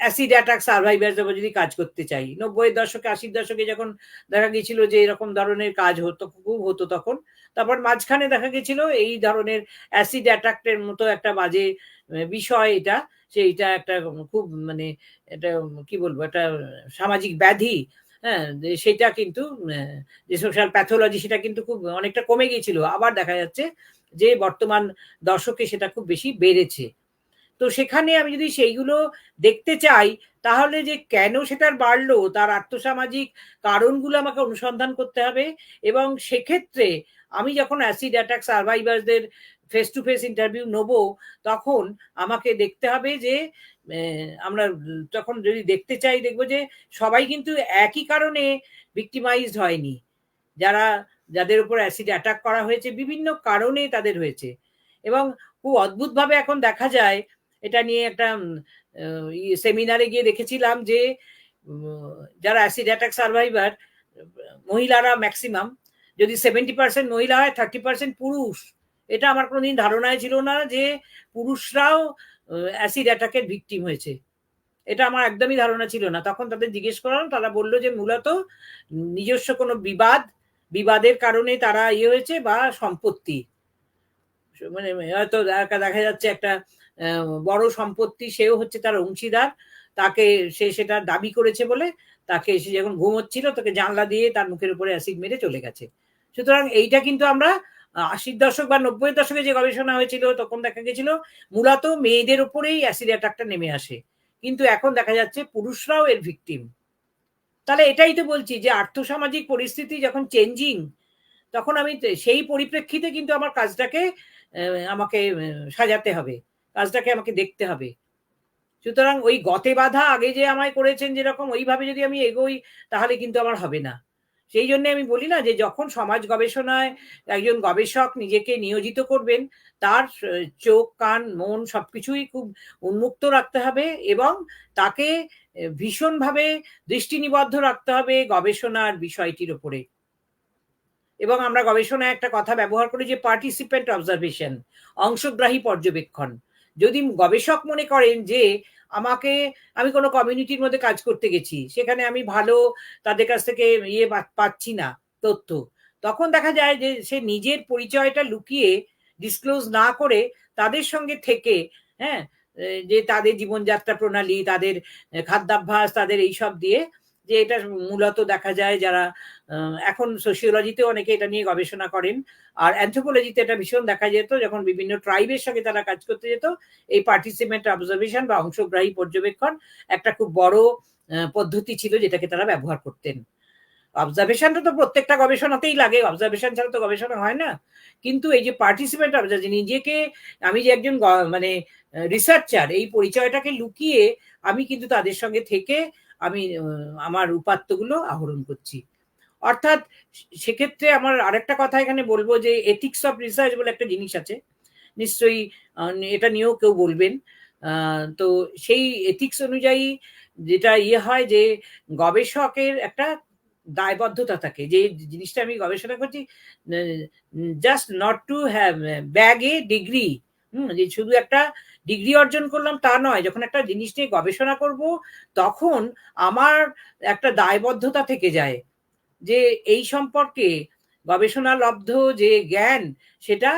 অ্যাসিড অ্যাটাক সার্ভাইভারদের উপর যদি কাজ করতে চাই, 90-এর দশকে 80-র দশকে যখন দেখা গেছিল যে এরকম ধরনের কাজ হতো, খুব হতো তখন, তারপর মাঝখানে দেখা গেছিল এই ধরনের অ্যাসিড অ্যাটাকের মতো একটা বাজে বিষয়, এটা সেইটা একটা খুব মানে এটা কি বলবো, একটা সামাজিক ব্যাধি। হ্যাঁ, সেটা কিন্তু যে সোশ্যাল প্যাথোলজি, সেটা কিন্তু খুব অনেকটা কমে গিয়েছিল। আবার দেখা যাচ্ছে যে বর্তমান দশকে সেটা খুব বেশি বেড়েছে। তো সেখানে আমি যদি সেইগুলো দেখতে চাই, তাহলে যে কেন সেটার বাড়লো, তার আর্থসামাজিক কারণগুলো আমাকে অনুসন্ধান করতে হবে। এবং সেক্ষেত্রে আমি যখন অ্যাসিড অ্যাটাক সার্ভাইভারদের ফেস টু ফেস ইন্টারভিউ নেবো, তখন আমাকে দেখতে হবে যে আমরা তখন যদি দেখতে চাই, দেখবো যে সবাই কিন্তু একই কারণে ভিক্টিমাইজড হয়নি। যাদের উপর অ্যাসিড অ্যাটাক করা হয়েছে, বিভিন্ন কারণে তাদের হয়েছে। এবং খুব অদ্ভুতভাবে এখন দেখা যায়, এটা নিয়ে একটা সেমিনারে গিয়ে দেখেছিলাম যে যারা অ্যাসিড অ্যাটাক সার্ভাইভার, মহিলারা ম্যাক্সিমাম, যদি 70% মহিলা হয়, 30% পুরুষ। এটা আমার কোনোদিন ধারণায় ছিল না যে পুরুষরাও অ্যাসিড অ্যাটাকের ভিকটিম হয়েছে। এটা আমার একদমই ধারণা ছিল না। তখন তাদের জিজ্ঞেস করলাম, তারা বললো যে মূলত নিজস্ব কোনো বিবাদের কারণে তারা ইয়ে হয়েছে, বা সম্পত্তি, মানে হয়তো দেখা যাচ্ছে একটা বড় সম্পত্তি, সেও হচ্ছে তার অংশীদার, তাকে সে সেটা দাবি করেছে বলে তাকে, সে যখন ঘুমোচ্ছিল তাকে জানলা দিয়ে তার মুখের উপরে অ্যাসিড মেরে চলে গেছে। সুতরাং এইটা কিন্তু আমরা 80-র দশক বা 90-এর দশকে যে গবেষণা হয়েছিল, তখন দেখা গেছিল মূলত মেয়েদের উপরেই অ্যাসিড অ্যাটাকটা নেমে আসে, কিন্তু এখন দেখা যাচ্ছে পুরুষরাও এর ভিকটিম। তাহলে এটাই তো বলছি যে আর্থসামাজিক পরিস্থিতি যখন চেঞ্জিং, তখন আমি সেই পরিপ্রেক্ষিতে কিন্তু আমার কাজটাকে আমাকে সাজাতে হবে, কাজটাকে আমাকে দেখতে হবে। সুতরাং ওই গতে বাধা আগে যে আমায় করেছেন যেরকম, ওইভাবে যদি আমি এগোই, তাহলে কিন্তু আমার হবে না। সেই জন্য আমি বলি না যে যখন সমাজ গবেষণায় একজন গবেষক নিজেকে নিয়োজিত করবেন, তার চোখ, কান, মন সবকিছুই খুব উন্মুক্ত রাখতে হবে, এবং তাকে ভীষণভাবে দৃষ্টি নিবদ্ধ রাখতে হবে গবেষণার বিষয়টির উপরে। এবং আমরা গবেষণায় একটা কথা ব্যবহার করি যে পার্টিসিপেন্ট অবজারভেশন, অংশগ্রাহী পর্যবেক্ষণ। যদি গবেষক মনে করেন যে আমি কোনো কমিউনিটির মধ্যে কাজ করতে গেছি, সেখানে আমি ভালো তাদের কাছ থেকে পাচ্ছি না তথ্য, তখন দেখা যায় যে সে নিজের পরিচয়টা লুকিয়ে, ডিসক্লোজ না করে, তাদের সঙ্গে থেকে, হ্যাঁ, যে তাদের জীবনযাত্রা প্রণালী, তাদের খাদ্যাভ্যাস, তাদের এইসব দিয়ে, যে এটা মূলত দেখা যায় যারা এখন সোশিওলজিতেও অনেকে এটা নিয়ে গবেষণা করেন, আর অ্যানথ্রোপোলজিতে এটা ভীষণ দেখা যেত যখন বিভিন্ন ট্রাইবের সঙ্গে তারা কাজ করতে যেত। এই পার্টিসিপেন্ট অবজারভেশন বা অংশগ্রাহী পর্যবেক্ষণ একটা খুব বড় পদ্ধতি ছিল, যেটাকে তারা ব্যবহার করতেন। অবজারভেশনটা তো প্রত্যেকটা গবেষণাতেই লাগে, অবজারভেশন ছাড়া তো গবেষণা হয় না। কিন্তু এই যে পার্টিসিপেন্ট অবজারভেশন, নিজেকে, আমি যে একজন মানে রিসার্চার, এই পরিচয়টাকে লুকিয়ে আমি কিন্তু তাদের সঙ্গে থেকে আমি আমার উপাত্তগুলো আহরণ করছি। অর্থাৎ সেক্ষেত্রে আমার আরেকটা কথা এখানে বলবো যে এথিক্স অফ রিসার্চ বলে একটা জিনিস আছে, নিশ্চয়ই এটা নিয়েও কেউ বলবেন। তো সেই এথিক্স অনুযায়ী যেটা হয় যে গবেষকের একটা দায়বদ্ধতা থাকে, যে জিনিসটা আমি গবেষণা করছি, just not to have bag A degree, যে শুধু একটা ডিগ্রি অর্জন করলাম তা নয়, যখন একটা জিনিস নিয়ে গবেষণা করব, তখন আমার একটা দায়বদ্ধতা থেকে যায় যে এই সম্পর্কে গবেষণালব্ধ যে জ্ঞান, সেটা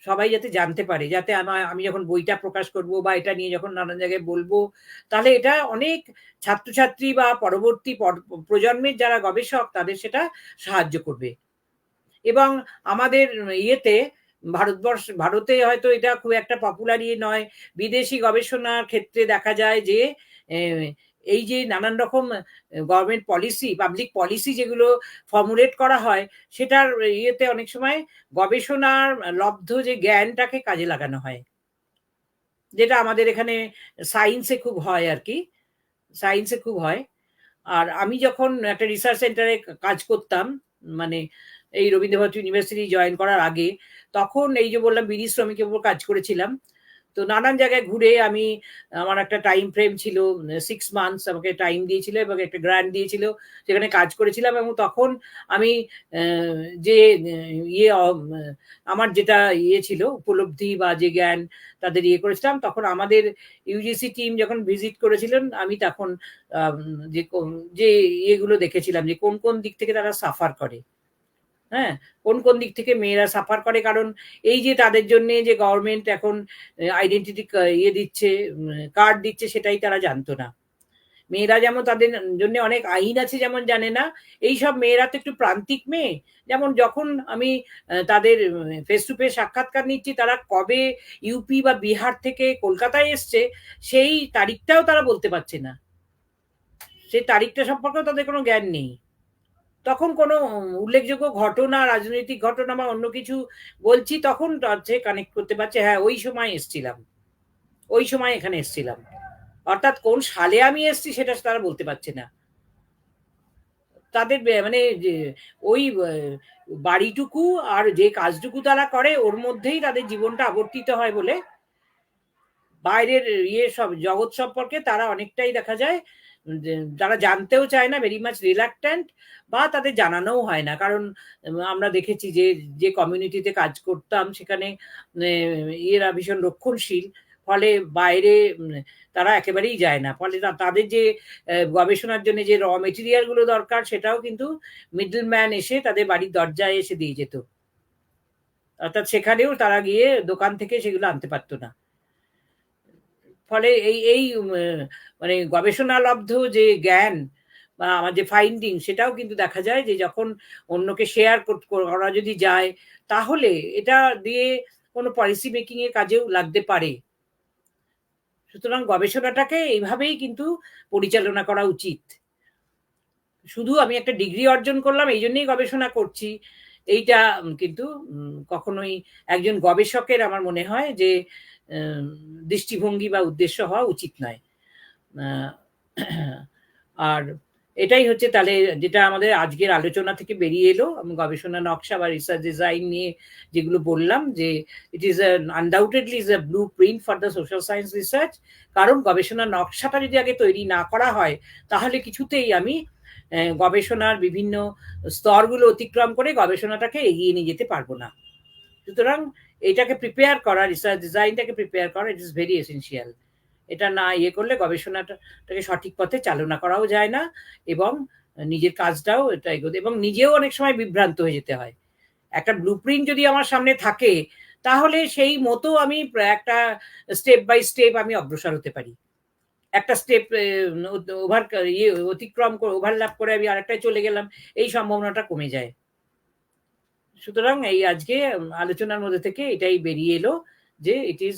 সবাই যাতে জানতে পারে, যাতে আমি যখন বইটা প্রকাশ করব বা এটা নিয়ে যখন নানান জায়গায় বলবো, তাহলে এটা অনেক ছাত্রছাত্রী বা পরবর্তী প্রজন্মের যারা গবেষক, তাদের সেটা সাহায্য করবে। এবং আমাদের ভারতে হয়তো এটা খুব একটা পপুলার নয়, বিদেশি গবেষণার ক্ষেত্রে দেখা যায় যে এই যে নানান রকম গভর্নমেন্ট পলিসি, পাবলিক পলিসি যেগুলো ফর্মুলেট করা হয়, সেটার ইয়েতে অনেক সময় গবেষণার লব্ধ যে জ্ঞানটাকে কাজে লাগানো হয়, যেটা আমাদের এখানে সায়েন্সে খুব হয় আর কি, সায়েন্সে খুব হয়। আর আমি যখন একটা রিসার্চ সেন্টারে কাজ করতাম, মানে এই রবীন্দ্রভারতী ইউনিভার্সিটি জয়েন করার আগে, তখন এই যে বললাম বিড়ি শ্রমিকের উপর কাজ করেছিলাম। তো নানান জায়গায় ঘুরে আমি, আমার একটা টাইম ফ্রেম ছিল, 6 মান্থস আমাকে টাইম দিয়েছিল এবং একটা গ্র্যান্ট দিয়েছিল, সেখানে কাজ করেছিলাম। এবং তখন আমি যে ইয়ে আমার যেটা ইয়ে ছিল উপলব্ধি বা যে জ্ঞান তাদের ইয়ে করেছিলাম, তখন আমাদের ইউজিসি টিম যখন ভিজিট করেছিলেন, আমি তখন যে যে ইয়েগুলো দেখেছিলাম যে কোন কোন দিক থেকে তারা সাফার করে, হ্যাঁ, কোন কোন দিক থেকে মেয়েরা সাফার করে। কারণ এই যে তাদের জন্য যে গভর্নমেন্ট এখন আইডেন্টিটি ইয়ে দিচ্ছে, কার্ড দিচ্ছে, সেটাই তারা জানতো না। মেয়েরা যেমন তাদের জন্য অনেক আইন আছে যেমন জানে না, এইসব মেয়েরা তো একটু প্রান্তিক মেয়ে। যেমন যখন আমি তাদের ফেস টু ফেস সাক্ষাৎকার নিচ্ছি, তারা কবে ইউপি বা বিহার থেকে কলকাতায় এসছে সেই তারিখটাও তারা বলতে পারছে না, সেই তারিখটা সম্পর্কেও তাদের কোনো জ্ঞান নেই। তখন কোনো উল্লেখযোগ্য ঘটনা, রাজনৈতিক ঘটনা বা অন্য কিছু বলছি, তখন সে কানেক্ট করতে পারছে, হ্যাঁ ওই সময় এসছিলাম, ওই সময় এখানে এসছিলাম। অর্থাৎ কোন সালে আমি এসছি সেটা তারা বলতে পারছে না। তাদের মানে যে ওই বাড়িটুকু আর যে কাজটুকু তারা করে ওর মধ্যেই তাদের জীবনটা আবর্তিত হয় বলে বাইরের ইয়ে সব জগৎ সম্পর্কে তারা অনেকটাই দেখা যায় যারা জানতেও চায় না, ভেরি মাচ রিলাক্ট্যান্ট, বা তাদের জানানোও হয় না। কারণ আমরা দেখেছি যে যে কমিউনিটিতে কাজ করতাম সেখানে ইয়েরা ভীষণ রক্ষণশীল, ফলে বাইরে তারা একেবারেই যায় না। ফলে তাদের যে গবেষণার জন্য যে র মেটেরিয়াল গুলো দরকার, সেটাও কিন্তু মিডল ম্যান এসে তাদের বাড়ির দরজায় এসে দিয়ে যেত। অর্থাৎ সেখানেও তারা গিয়ে দোকান থেকে সেগুলো আনতে পারতো না। ফলে এই এই মানে গবেষণালব্ধ যে জ্ঞান বা আমার যে ফাইন্ডিং, সেটাও কিন্তু দেখা যায় যে যখন অন্যকে শেয়ার করা যদি যায়, তাহলে এটা দিয়ে কোনো পলিসি মেকিং এর কাজেও লাগতে পারে। সুতরাং গবেষণাটাকে এইভাবেই কিন্তু পরিচালনা করা উচিত। শুধু আমি একটা ডিগ্রি অর্জন করলাম এই জন্যই গবেষণা করছি, এইটা কিন্তু কখনোই একজন গবেষকের আমার মনে হয় যে দৃষ্টিভঙ্গি বা উদ্দেশ্য হওয়া উচিত নয়। আর এটাই হচ্ছে তাহলে যেটা আমাদের আজকের আলোচনা থেকে বেরিয়ে এলো। আমি গবেষণা নকশা বা রিসার্চ ডিজাইন নিয়ে যেগুলো বললাম, যে it is undoubtedly is a blue print for the social science research. কারণ গবেষণা নকশাটা যদি আগে তৈরি না করা হয়, তাহলে কিছুতেই আমি গবেষণার বিভিন্ন স্তরগুলো অতিক্রম করে গবেষণাটাকে এগিয়ে নিয়ে যেতে পারবো না। সুতরাং এটাকে প্রিপেয়ার করা, রিসার্চ ডিজাইনটাকে প্রিপেয়ার করা, ইট ইজ ভেরি এসেন্সিয়াল। এটা না ইয়ে করলে গবেষণাটাকে সঠিক পথে চালনা করাও যায় না, এবং নিজের কাজটাও এটা এগোতে, এবং নিজেও অনেক সময় বিভ্রান্ত হয়ে যেতে হয়। একটা ব্লুপ্রিন্ট যদি আমার সামনে থাকে, তাহলে সেই মতো আমি একটা স্টেপ বাই স্টেপ আমি অগ্রসর হতে পারি। একটা স্টেপ ওভার ইয়ে অতিক্রম করে, ওভারল্যাপ করে আমি আরেকটায় চলে গেলাম, এই সম্ভাবনাটা কমে যায়। সুতরাং এই আজকে আলোচনার মধ্যে থেকে এটাই বেরিয়ে এলো যে it is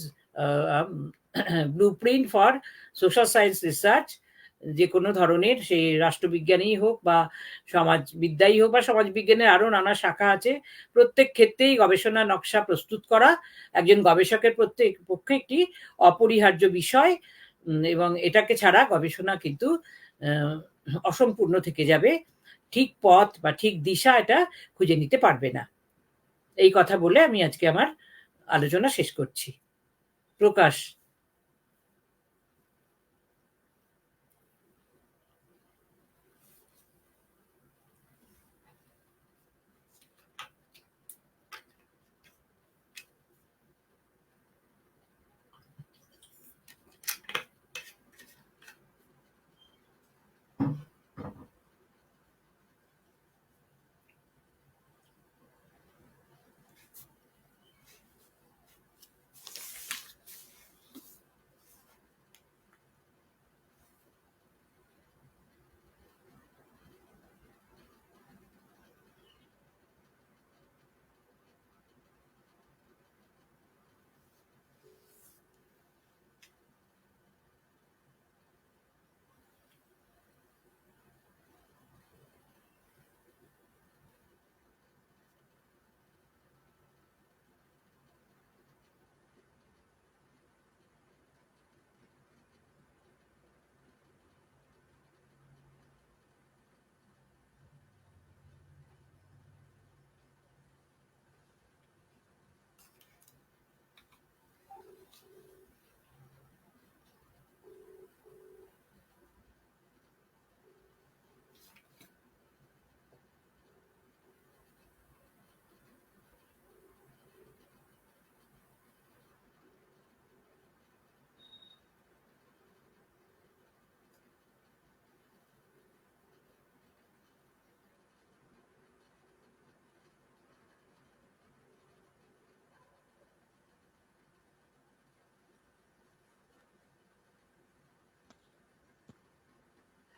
blueprint for social science research. যে কোনো ধরনের, সে রাষ্ট্রবিজ্ঞানই হোক বা সমাজবিদ্যাই হোক বা সমাজবিজ্ঞানের আরো নানা শাখা আছে, প্রত্যেক ক্ষেত্রেই গবেষণা নকশা প্রস্তুত করা একজন গবেষকের প্রত্যেক পক্ষে একটি অপরিহার্য বিষয়। এবং এটাকে ছাড়া গবেষণা কিন্তু অসম্পূর্ণ থেকে যাবে, ঠিক পথ বা ঠিক দিশা এটা খুঁজে নিতে পারবে না। এই কথা বলে আমি আজকে আমার আলোচনা শেষ করছি। প্রকাশ।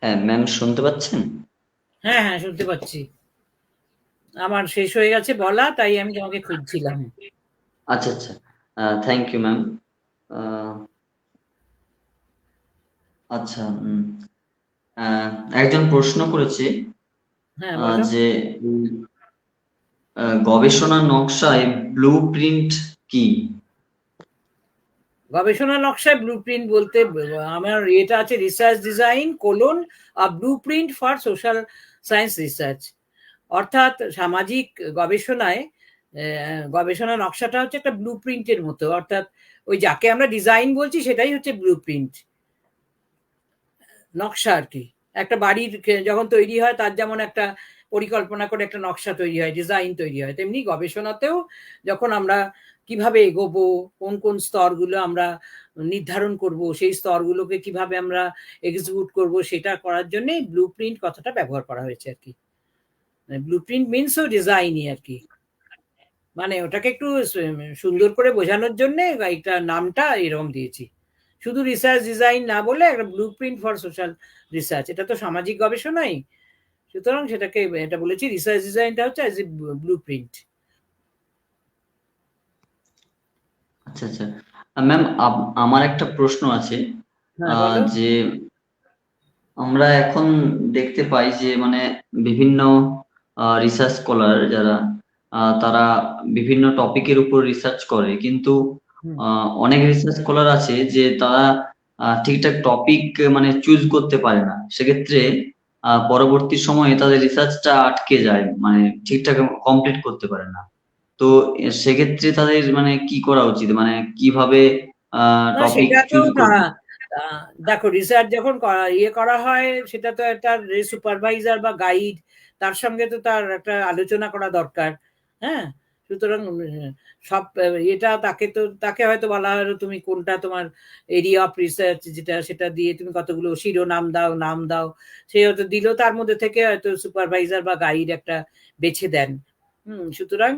হ্যাঁ ম্যাম, শুনতে পাচ্ছেন? হ্যাঁ হ্যাঁ, শুনতে পাচ্ছি। আমার শেষ হয়ে গেছে বলা, তাই আমি তোমাকে খুঁজছিলাম। আচ্ছা আচ্ছা, থ্যাংক ইউ ম্যাম। আচ্ছা, আহ, একজন প্রশ্ন করেছে হ্যাঁ বলো। যে গবেষণা নকশায় ব্লু প্রিন্ট কি? গবেষণা নকশায় ব্লুপ্রিন্ট বলতে আমার এটা আছে, রিসার্চ ডিজাইন কোলন আর blueprint for social science research. অর্থাৎ সামাজিক গবেষণায় গবেষণা নকশাটা হচ্ছে একটা ব্লুপ্রিন্টের মতো, অর্থাৎ ওই যাকে আমরা ডিজাইন বলছি সেটাই হচ্ছে ব্লুপ্রিন্ট, নকশা আর কি। একটা বাড়ির যখন তৈরি হয় তার যেমন একটা পরিকল্পনা করে একটা নকশা তৈরি হয়, ডিজাইন তৈরি হয়, তেমনি গবেষণাতেও যখন আমরা কিভাবে এগোবো, কোন কোন স্তরগুলো আমরা নির্ধারণ করব, সেই স্তরগুলোকে কিভাবে আমরা এক্সিকিউট করব, সেটা করার জন্য ব্লুপ্রিন্ট কথাটা ব্যবহার করা হয়েছে আর কি। ব্লুপ্রিন্ট মিনস ও ডিজাইনই আর কি, মানে ওটাকে একটু সুন্দর করে বোঝানোর জন্য এটা নামটা এরকম দিয়েছি। শুধু রিসার্চ ডিজাইন না বলে একটা ব্লুপ্রিন্ট ফর সোশ্যাল রিসার্চ, এটা তো সামাজিক গবেষণাই, সুতরাং সেটাকে এটা বলেছি রিসার্চ ডিজাইনটা হচ্ছে অ্যাজ এ ব্লুপ্রিন্ট। আচ্ছা আচ্ছা ম্যাম, আমার একটা প্রশ্ন আছে। হ্যাঁ বলো। যে আমরা এখন দেখতে পাই যে মানে বিভিন্ন রিসার্চ স্কলার যারা তারা বিভিন্ন টপিকের উপর রিসার্চ করে, কিন্তু হুম। অনেক রিসার্চ স্কলার আছে যে তারা ঠিকঠাক টপিক মানে চুজ করতে পারে না। সেক্ষেত্রে পরবর্তী সময়ে তাদের রিসার্চটা আটকে যায়, মানে ঠিকঠাক কমপ্লিট করতে পারে না। তো সেক্ষেত্রে তাদের মানে কি করা উচিত, মানে কিভাবে না টপিক সেটা তো চুজ করবে? দেখো, রিসার্চ যখন ইয়ে করা হয় সেটা তো তার সুপারভাইজার বা গাইড, তার সঙ্গে তো তার একটা আলোচনা করা দরকার। হ্যাঁ, সুতরাং সব এটা তাকে হয়তো বলা হলো তুমি কোনটা তোমার এরিয়া অফ রিসার্চ যেটা, সেটা দিয়ে তুমি কতগুলো শিরোনাম দাও, নাম দাও, সে হয়তো দিল, তার মধ্যে থেকে হয়তো সুপারভাইজার বা গাইড একটা বেছে দেন। সুতরাং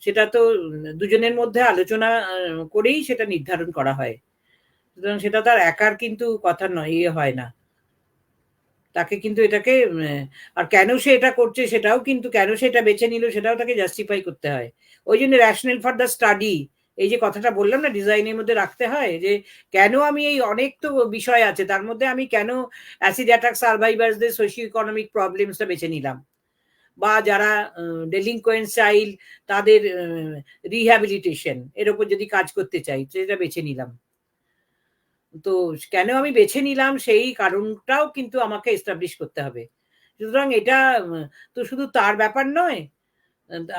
সেটা তো দুজনের মধ্যে আলোচনা করেই সেটা নির্ধারণ করা হয়। সুতরাং সেটা তার একার কিন্তু কথা নয়, ইয়ে হয় না, তাকে কিন্তু এটাকে আর কেন সে এটা করছে সেটাও কিন্তু, কেন সে এটা বেছে নিল সেটাও তাকে জাস্টিফাই করতে হয়। ওই জন্য রেশনাল ফর দ্য স্টাডি, এই যে কথাটা বললাম না ডিজাইনের মধ্যে রাখতে হয়, যে কেন আমি এই অনেক তো বিষয় আছে তার মধ্যে আমি কেন অ্যাসিড অ্যাটাক সার্ভাইভার্সদের সোশিও ইকোনমিক প্রবলেমসটা বেছে নিলাম, বা যারা ডেলিনকোয়েন্ট চাইল্ড তাদের রিহ্যাবিলিটেশন এর উপর যদি কাজ করতে চাই সেটা বেছে নিলাম। তো কেন আমি বেছে নিলাম সেই কারণটাও কিন্তু আমাকে এস্টাবলিশ করতে হবে। সুতরাং এটা তো শুধু তার ব্যাপার নয়,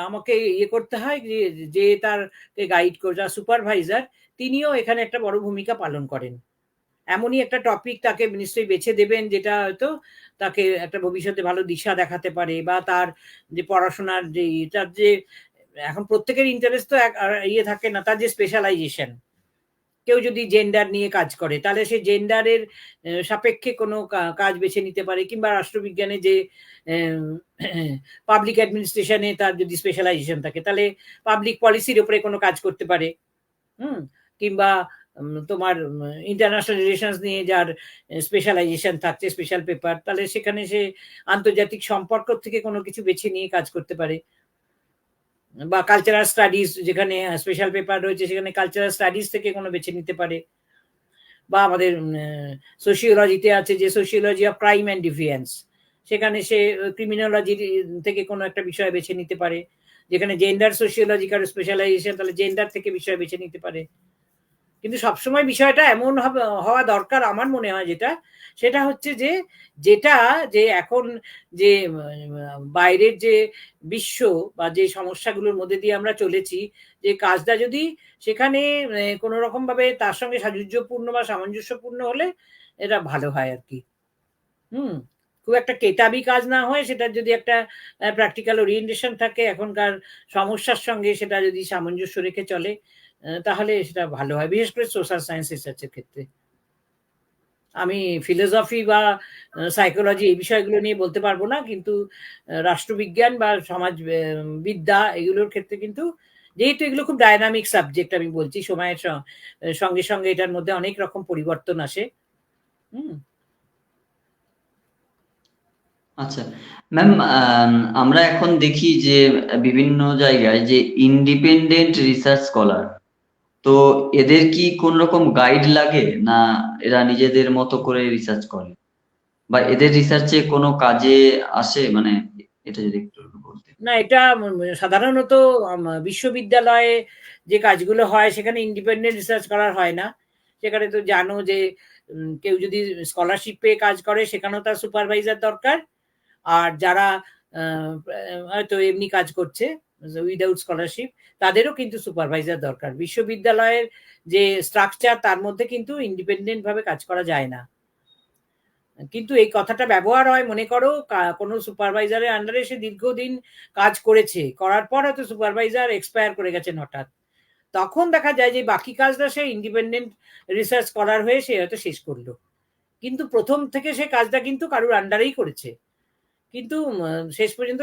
আমাকে ইয়ে করতে হয় যে যে তারকে গাইড করে, যার সুপারভাইজার, তিনিও এখানে একটা বড় ভূমিকা পালন করেন। এমনই একটা টপিক তাকে নিশ্চয়ই বেছে দেবেন যেটা হয়তো তাকে একটা ভবিষ্যতে ভালো দিশা দেখাতে পারে, বা তার যে পড়াশোনার যে এটার যে এখন প্রত্যেকের ইন্টারেস্ট তো ইয়ে থাকে না, তার যে স্পেশালাইজেশন, কেউ যদি জেন্ডার নিয়ে কাজ করে তাহলে সে জেন্ডারের সাপেক্ষে কোনো কাজ বেছে নিতে পারে, কিংবা রাষ্ট্রবিজ্ঞানে যে পাবলিক অ্যাডমিনিস্ট্রেশনে তার যদি স্পেশালাইজেশন থাকে তাহলে পাবলিক পলিসির উপরে কোনো কাজ করতে পারে। হুম, কিংবা তোমার ইন্টারন্যাশনাল রিলেশনস নিয়ে যার স্পেশালাইজেশন থাকছে, স্পেশাল পেপার, তাহলে সেখানে সে আন্তর্জাতিক সম্পর্ক থেকে কোনো কিছু বেছে নিয়ে কাজ করতে পারে। বা কালচারাল স্টাডিজ, যেখানে স্পেশাল পেপার রয়েছে সেখানে কালচারাল স্টাডিজ থেকে কোনো বেছে নিতে পারে। বা আমাদের সোশিওলজিতে আছে যে sociology of crime and deviance, সেখানে সে ক্রিমিনোলজি থেকে কোনো একটা বিষয় বেছে নিতে পারে। যেখানে জেন্ডার সোশিওলজিক্যাল স্পেশালাইজেশন, তাহলে জেন্ডার থেকে বিষয় বেছে নিতে পারে। কিন্তু সবসময় বিষয়টা এমন হওয়া দরকার আমার মনে হয় যেটা, সেটা হচ্ছে যে যেটা যে এখন যে বাইরের যে বিশ্ব বা যে সমস্যাগুলোর মধ্যে দিয়ে আমরা চলেছি, যে কাজটা যদি সেখানে কোনো রকম ভাবে তার সঙ্গে সাযুজ্যপূর্ণ বা সামঞ্জস্যপূর্ণ হলে এটা ভালো হয় আর কি। হুম, খুব একটা কেতাবি কাজ না হয়, সেটার যদি একটা প্র্যাকটিক্যাল ওরিয়েন্টেশন থাকে, এখনকার সমস্যার সঙ্গে সেটা যদি সামঞ্জস্য রেখে চলে, তাহলে সেটা ভালো হয়, বিশেষ করে সোশ্যাল সায়েন্স রিসার্চের ক্ষেত্রে। আমি ফিলোসফি বা সাইকোলজি এই বিষয়গুলো নিয়ে বলতে পারবো না, কিন্তু রাষ্ট্রবিজ্ঞান বা সমাজ বিদ্যা এগুলোর ক্ষেত্রে কিন্তু, যেহেতু এগুলো খুব ডায়নামিক সাবজেক্ট, আমি বলছি সময়ের সঙ্গে সঙ্গে এটার মধ্যে অনেক রকম পরিবর্তন আসে। হুম, আচ্ছা ম্যাম, আমরা এখন দেখি যে বিভিন্ন জায়গায় যে ইন্ডিপেন্ডেন্ট রিসার্চ স্কলার, তো এদের কি কোন রকম গাইড লাগে, না এরা নিজেদের মতো করে রিসার্চ করে, বা এদের রিসার্চে কোনো কাজে আসে, মানে এটা যদি একটু বলতে। না, এটা সাধারণত বিশ্ববিদ্যালয়ে যে কাজগুলো হয় সেখানে ইন্ডিপেন্ডেন্ট রিসার্চ করার হয় না। সেখানে তো জানো যে কেউ যদি স্কলারশিপ পেয়ে কাজ করে সেখানেও তার সুপারভাইজার দরকার। আর যারা হয়তো এমনি কাজ করছে উইদাউট স্কলারশিপ, তাদেরও কিন্তু সুপারভাইজার দরকার। বিশ্ববিদ্যালয়ের যে স্ট্রাকচার তার মধ্যে কিন্তু ইন্ডিপেন্ডেন্ট ভাবে কাজ করা যায় না। কিন্তু এই কথাটা ব্যবহার হয়, মনে করো কোনো সুপারভাইজারের আন্ডারে সে দীর্ঘদিন কাজ করেছে, করার পর হয়তো সুপারভাইজার এক্সপায়ার করে গেছেন হঠাৎ, তখন দেখা যায় যে বাকি কাজটা সে ইন্ডিপেন্ডেন্ট রিসার্চ করার হয়ে সে হয়তো শেষ করলো, কিন্তু প্রথম থেকে সে কাজটা কিন্তু কারুর আন্ডারেই করেছে। কিন্তু শেষ পর্যন্ত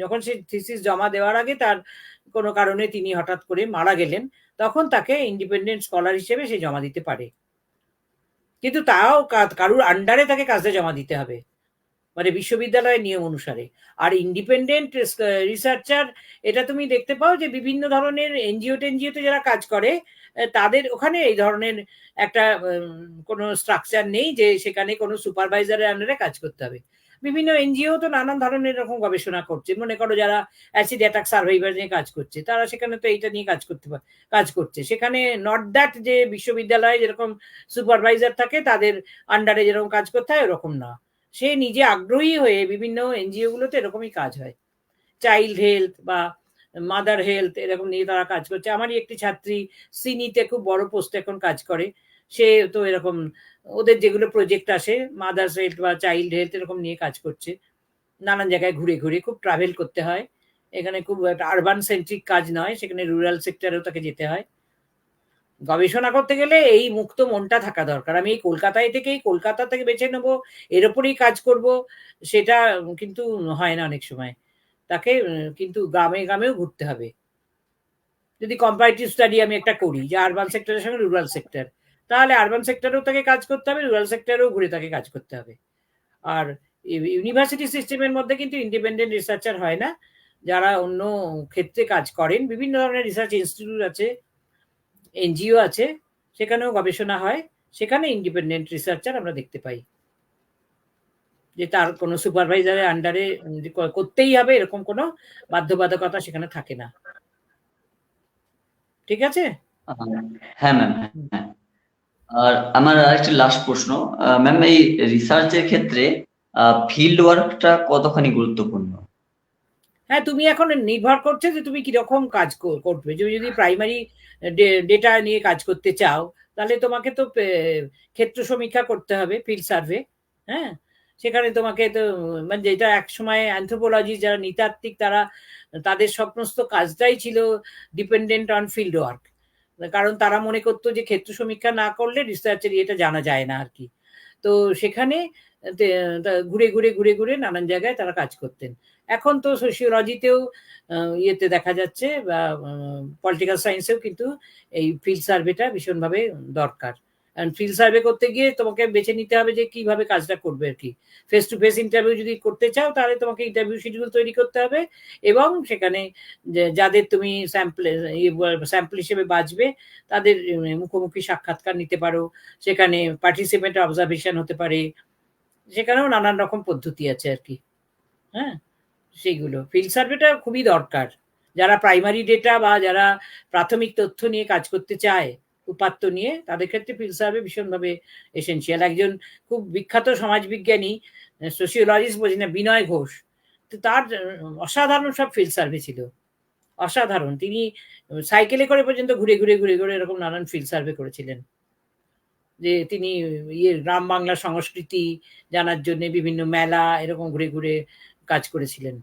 যখন সে থিসিস জমা দেওয়ার আগে তার কোনো কারণে তিনি হঠাৎ করে মারা গেলেন, তখন তাকে ইন্ডিপেন্ডেন্ট স্কলার হিসেবে সে জমা দিতে পারে, কিন্তু তাও কারুর আন্ডারে তাকে কাজটা জমা দিতে হবে, মানে বিশ্ববিদ্যালয়ের নিয়ম অনুসারে। আর ইন্ডিপেন্ডেন্ট রিসার্চার, এটা তুমি দেখতে পাও যে বিভিন্ন ধরনের টেনজিওতে যারা কাজ করে তাদের ওখানে এই ধরনের একটা কোনো স্ট্রাকচার নেই যে সেখানে কোনো সুপারভাইজারের আন্ডারে কাজ করতে হবে। বিভিন্ন এনজিও তো নানান ধরনের এরকম গবেষণা করছে, মনে করো যারা অ্যাসিড অ্যাটাক সার্ভাইভার নিয়ে কাজ করছে, তারা সেখানে তো এইটা নিয়ে কাজ করছে। সেখানে নট দ্যাট যে বিশ্ববিদ্যালয়ে যেরকম সুপারভাইজার থাকে তাদের আন্ডারে যেরকম কাজ করতে হয় ওরকম না, সে নিজে আগ্রহী হয়ে বিভিন্ন এনজিও গুলোতে এরকমই কাজ হয়। চাইল্ড হেলথ বা মাদার হেলথ এরকম নিয়ে তারা কাজ করছে। আমারই একটি ছাত্রী সিনিতে খুব বড় পোস্টে এখন কাজ করে, সে তো এরকম ওদের যেগুলো প্রজেক্ট আসে মাদার্স হেলথ বা চাইল্ড হেলথ এরকম নিয়ে কাজ করছে। নানান জায়গায় ঘুরে ঘুরে খুব ট্রাভেল করতে হয়, এখানে খুব একটা আরবান সেন্ট্রিক কাজ নয়, সেখানে রুরাল সেক্টরেও তাকে যেতে হয়। গবেষণা করতে গেলে এই মুক্ত মনটা থাকা দরকার। আমি এই কলকাতায় থেকেই কলকাতা থেকে বেছে নেবো, এর উপরেই কাজ করব, সেটা কিন্তু হয় না অনেক সময়। তাকে কিন্তু গ্রামে গ্রামেও ঘুরতে হবে। যদি কম্পারেটিভ স্টাডি আমি একটা করি যে আরবান সেক্টরের সঙ্গে রুরাল সেক্টর, তাহলে আরবান সেক্টরেও তাকে কাজ করতে হবে, রুরাল সেক্টরেও ঘুরে তাকে কাজ করতে হবে। আর ইউনিভার্সিটি সিস্টেমের মধ্যে কিন্তু ইন্ডিপেন্ডেন্ট রিসার্চার হয় না, যারা অন্য ক্ষেত্রে কাজ করেন। বিভিন্ন ধরনের রিসার্চ ইনস্টিটিউট আছে, এনজিও আছে, সেখানেও গবেষণা হয়, সেখানে ইন্ডিপেন্ডেন্ট রিসার্চার আমরা দেখতে পাই, যে তার কোনো সুপারভাইজারের আন্ডারে করতেই হবে এরকম কোনো বাধ্যবাধকতা সেখানে থাকে না। ঠিক আছে? আহ, হ্যাঁ ম্যাম, হ্যাঁ। আর আমার আরেকটি লাস্ট প্রশ্ন, ম্যাম, এই রিসার্চের ক্ষেত্রে ফিল্ড ওয়ার্কটা কতখানি গুরুত্বপূর্ণ? হ্যাঁ, তুমি এখন নির্ভর করছে যে তুমি কিরকম কাজ করবে। তুমি যদি প্রাইমারি ডেটা নিয়ে কাজ করতে চাও, তাহলে তোমাকে তো ক্ষেত্র সমীক্ষা করতে হবে, ফিল্ড সার্ভে। হ্যাঁ, সেখানে তোমাকে তো মানে যেটা একসময় অ্যানথ্রোপোলজি যারা নৃতাত্ত্বিক তারা তাদের সমস্ত কাজটাই ছিল ডিপেন্ডেন্ট অন ফিল্ড ওয়ার্ক, কারণ তারা মনে করতো যে ক্ষেত্র সমীক্ষা না করলে রিসার্চের ইয়েটা জানা যায় না আর কি। তো সেখানে ঘুরে ঘুরে ঘুরে ঘুরে নানান জায়গায় তারা কাজ করতেন। এখন তো সোশিওলজিতেও ইয়েতে দেখা যাচ্ছে বা পলিটিক্যাল সায়েন্সেও কিন্তু এই ফিল্ড সার্ভেটা ভীষণভাবে দরকার। কারণ ফিল্ড সার্ভে করতে গিয়ে তোমাকে বেছে নিতে হবে যে কিভাবে কাজটা করবে আর কি। ফেস টু ফেস ইন্টারভিউ যদি করতে চাও তাহলে তোমাকে ইন্টারভিউ শিডিউল তৈরি করতে হবে, এবং সেখানে যাদের তুমি স্যাম্পল হিসেবে বাঁচবে তাদের মুখোমুখি সাক্ষাৎকার নিতে পারো, সেখানে পার্টিসিপেন্ট অবজারভেশন হতে পারে, সেখানেও নানান রকম পদ্ধতি আছে আর কি। হ্যাঁ, সেইগুলো ফিল্ড সার্ভেটা খুবই দরকার। যারা প্রাইমারি ডেটা বা যারা প্রাথমিক তথ্য নিয়ে কাজ করতে চায়, উপাত্ত নিয়ে, তাদের ক্ষেত্রে ফিল্ড সার্ভে ভীষণভাবে এসেনশিয়াল। একজন খুব বিখ্যাত সমাজবিজ্ঞানী সোশিওলজিস্ট বলছি না, বিনয় ঘোষ, তো তার অসাধারণ সব ফিল্ড সার্ভে ছিল, অসাধারণ। তিনি সাইকেলে করে পর্যন্ত ঘুরে ঘুরে ঘুরে ঘুরে এরকম নানান ফিল্ড সার্ভে করেছিলেন, যে তিনি গ্রাম বাংলা সংস্কৃতি জানার জন্য বিভিন্ন মেলা এরকম ঘুরে ঘুরে কাজ করেছিলেন।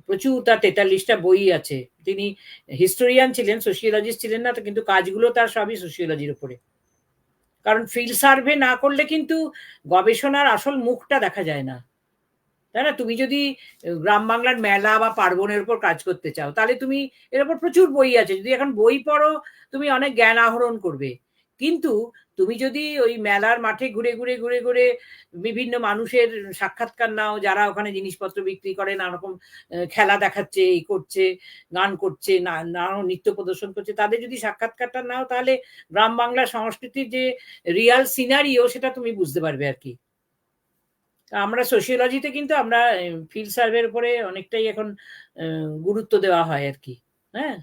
প্রচুর, তার 43টা বই আছে। তিনি হিস্টোরিয়ান ছিলেন, সোশিওলজিস্ট ছিলেন না, কিন্তু কাজগুলো তার সবই সোশিওলজির উপরে। কারণ ফিল্ড সার্ভে না করলে কিন্তু গবেষণার আসল মুখটা দেখা যায় না, তাই না? তুমি যদি গ্রাম বাংলার মেলা বা পার্বণের উপর কাজ করতে চাও, তাহলে তুমি এর উপর প্রচুর বই আছে, যদি এখন বই পড়ো তুমি অনেক জ্ঞান আহরণ করবে, কিন্তু তুমি যদি ওই মেলার মাঠে ঘুরে ঘুরে ঘুরে ঘুরে বিভিন্ন মানুষের সাক্ষাৎকার নাও, যারা ওখানে জিনিসপত্র বিক্রি করে, নানা রকম খেলা দেখাচ্ছে, এই করছে, গান করছে, নানা নৃত্য প্রদর্শন করছে, তাদের যদি সাক্ষাৎকারটা নাও, তাহলে গ্রাম বাংলার সংস্কৃতির যে রিয়াল সিনারিও সেটা তুমি বুঝতে পারবে আর কি। আমরা সোশিওলজিতে কিন্তু আমরা ফিল্ড সার্ভের উপরে অনেকটাই এখন গুরুত্ব দেওয়া হয় আর কি। হ্যাঁ,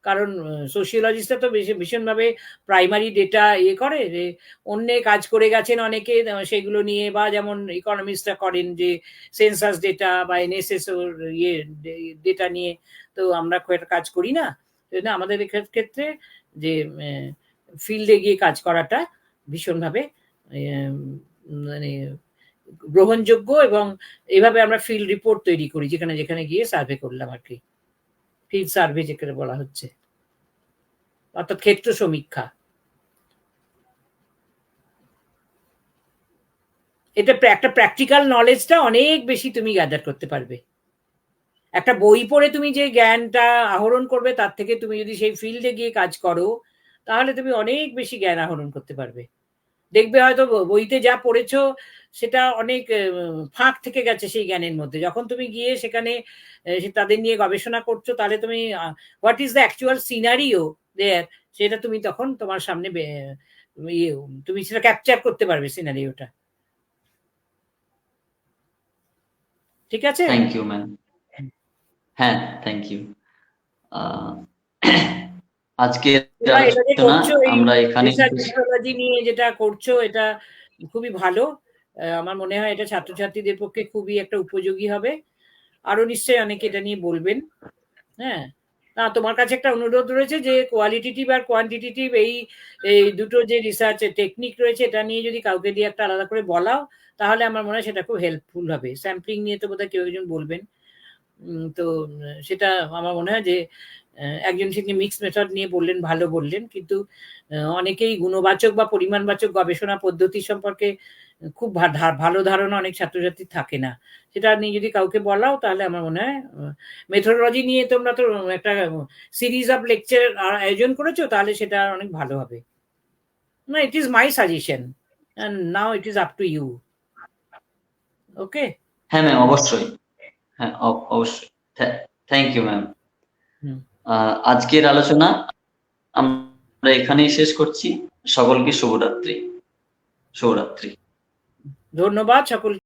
কারণ সোশিওলজিস্টরা তো ভীষণভাবে প্রাইমারি ডেটা ইয়ে করে, যে অন্যে কাজ করে গেছেন অনেকে সেগুলো নিয়ে, বা যেমন ইকোনমিস্টরা করেন যে সেন্সাস ডেটা বা এনএসএস ইয়ে ডেটা নিয়ে, তো আমরা খুব একটা কাজ করি না। আমাদের ক্ষেত্রে যে ফিল্ডে গিয়ে কাজ করাটা ভীষণভাবে মানে গ্রহণযোগ্য, এবং এইভাবে আমরা ফিল্ড রিপোর্ট তৈরি করি যেখানে যেখানে গিয়ে সার্ভে করলাম আর কি। ফিল্ড সার্ভে যেখানে বলা হচ্ছে, অর্থাৎ ক্ষেত্র সমীক্ষা। এটা একটা প্র্যাকটিক্যাল নলেজটা অনেক বেশি তুমি গ্যাদার করতে পারবে। একটা বই পড়ে তুমি যে জ্ঞানটা আহরণ করবে, তার থেকে তুমি যদি সেই ফিল্ডে গিয়ে কাজ করো, তাহলে তুমি অনেক বেশি জ্ঞান আহরণ করতে পারবে। দেখবে হয়তো বইতে যা পড়েছো সেটা অনেক ফাঁক থেকে গেছে সেই জ্ঞানের মধ্যে। যখন তুমি গিয়ে সেখানে তাদের নিয়ে গবেষণা করছো, তাহলে তুমি what is the actual scenario there, সেটা তুমি তখন তোমার সামনে তুমি সেটা ক্যাপচার করতে পারবে সিনারিওটা। ঠিক আছে? Thank you ma'am. হ্যাঁ, থ্যাংক ইউ। আজকে আমরা এখানে টেকনোলজি নিয়ে যেটা করছো, এটা খুবই ভালো। আমার মনে হয় এটা ছাত্রছাত্রীদের পক্ষে খুবই একটা উপযোগী হবে। আরো নিশ্চয়ই অনেকে এটা নিয়ে বলবেন। হ্যাঁ, তোমার কাছে একটা অনুরোধ রয়েছে যে কোয়ালিটেটিভ আর কোয়ান্টিটেটিভ এই দুটো যে রিসার্চ টেকনিক রয়েছে, এটা নিয়ে যদি কাউকে দিয়ে একটা আলাদা করে বলাও, তাহলে আমার মনে হয় সেটা খুব হেল্পফুল হবে। স্যাম্পলিং নিয়ে তো বোধহয় কেউ একজন বলবেন। তো সেটা আমার মনে হয় যে একজন সেদিন মিক্স মেথড নিয়ে বললেন, ভালো বললেন, কিন্তু অনেকেই গুণবাচক বা পরিমাণবাচক গবেষণা পদ্ধতি সম্পর্কে খুব ভালো ধারণা অনেক ছাত্রছাত্রী থাকে না। সেটা নিয়ে যদি কাউকে বলাও, তাহলে আমার মনে হয় মেথোডোলজি নিয়ে তোমরা তো একটা সিরিজ অফ লেকচার আয়োজন করেছো, তাহলে সেটা অনেক ভালো হবে। না, it is my suggestion and now it is up to you. Okay? হ্যাঁ ম্যাম, অবশ্যই। হ্যাঁ, অবশ্যই। Thank you ma'am. আজকের আলোচনা আমরা এখানেই শেষ করছি। সকলকে শুভরাত্রি। শুভরাত্রি। ধন্যবাদ সকল।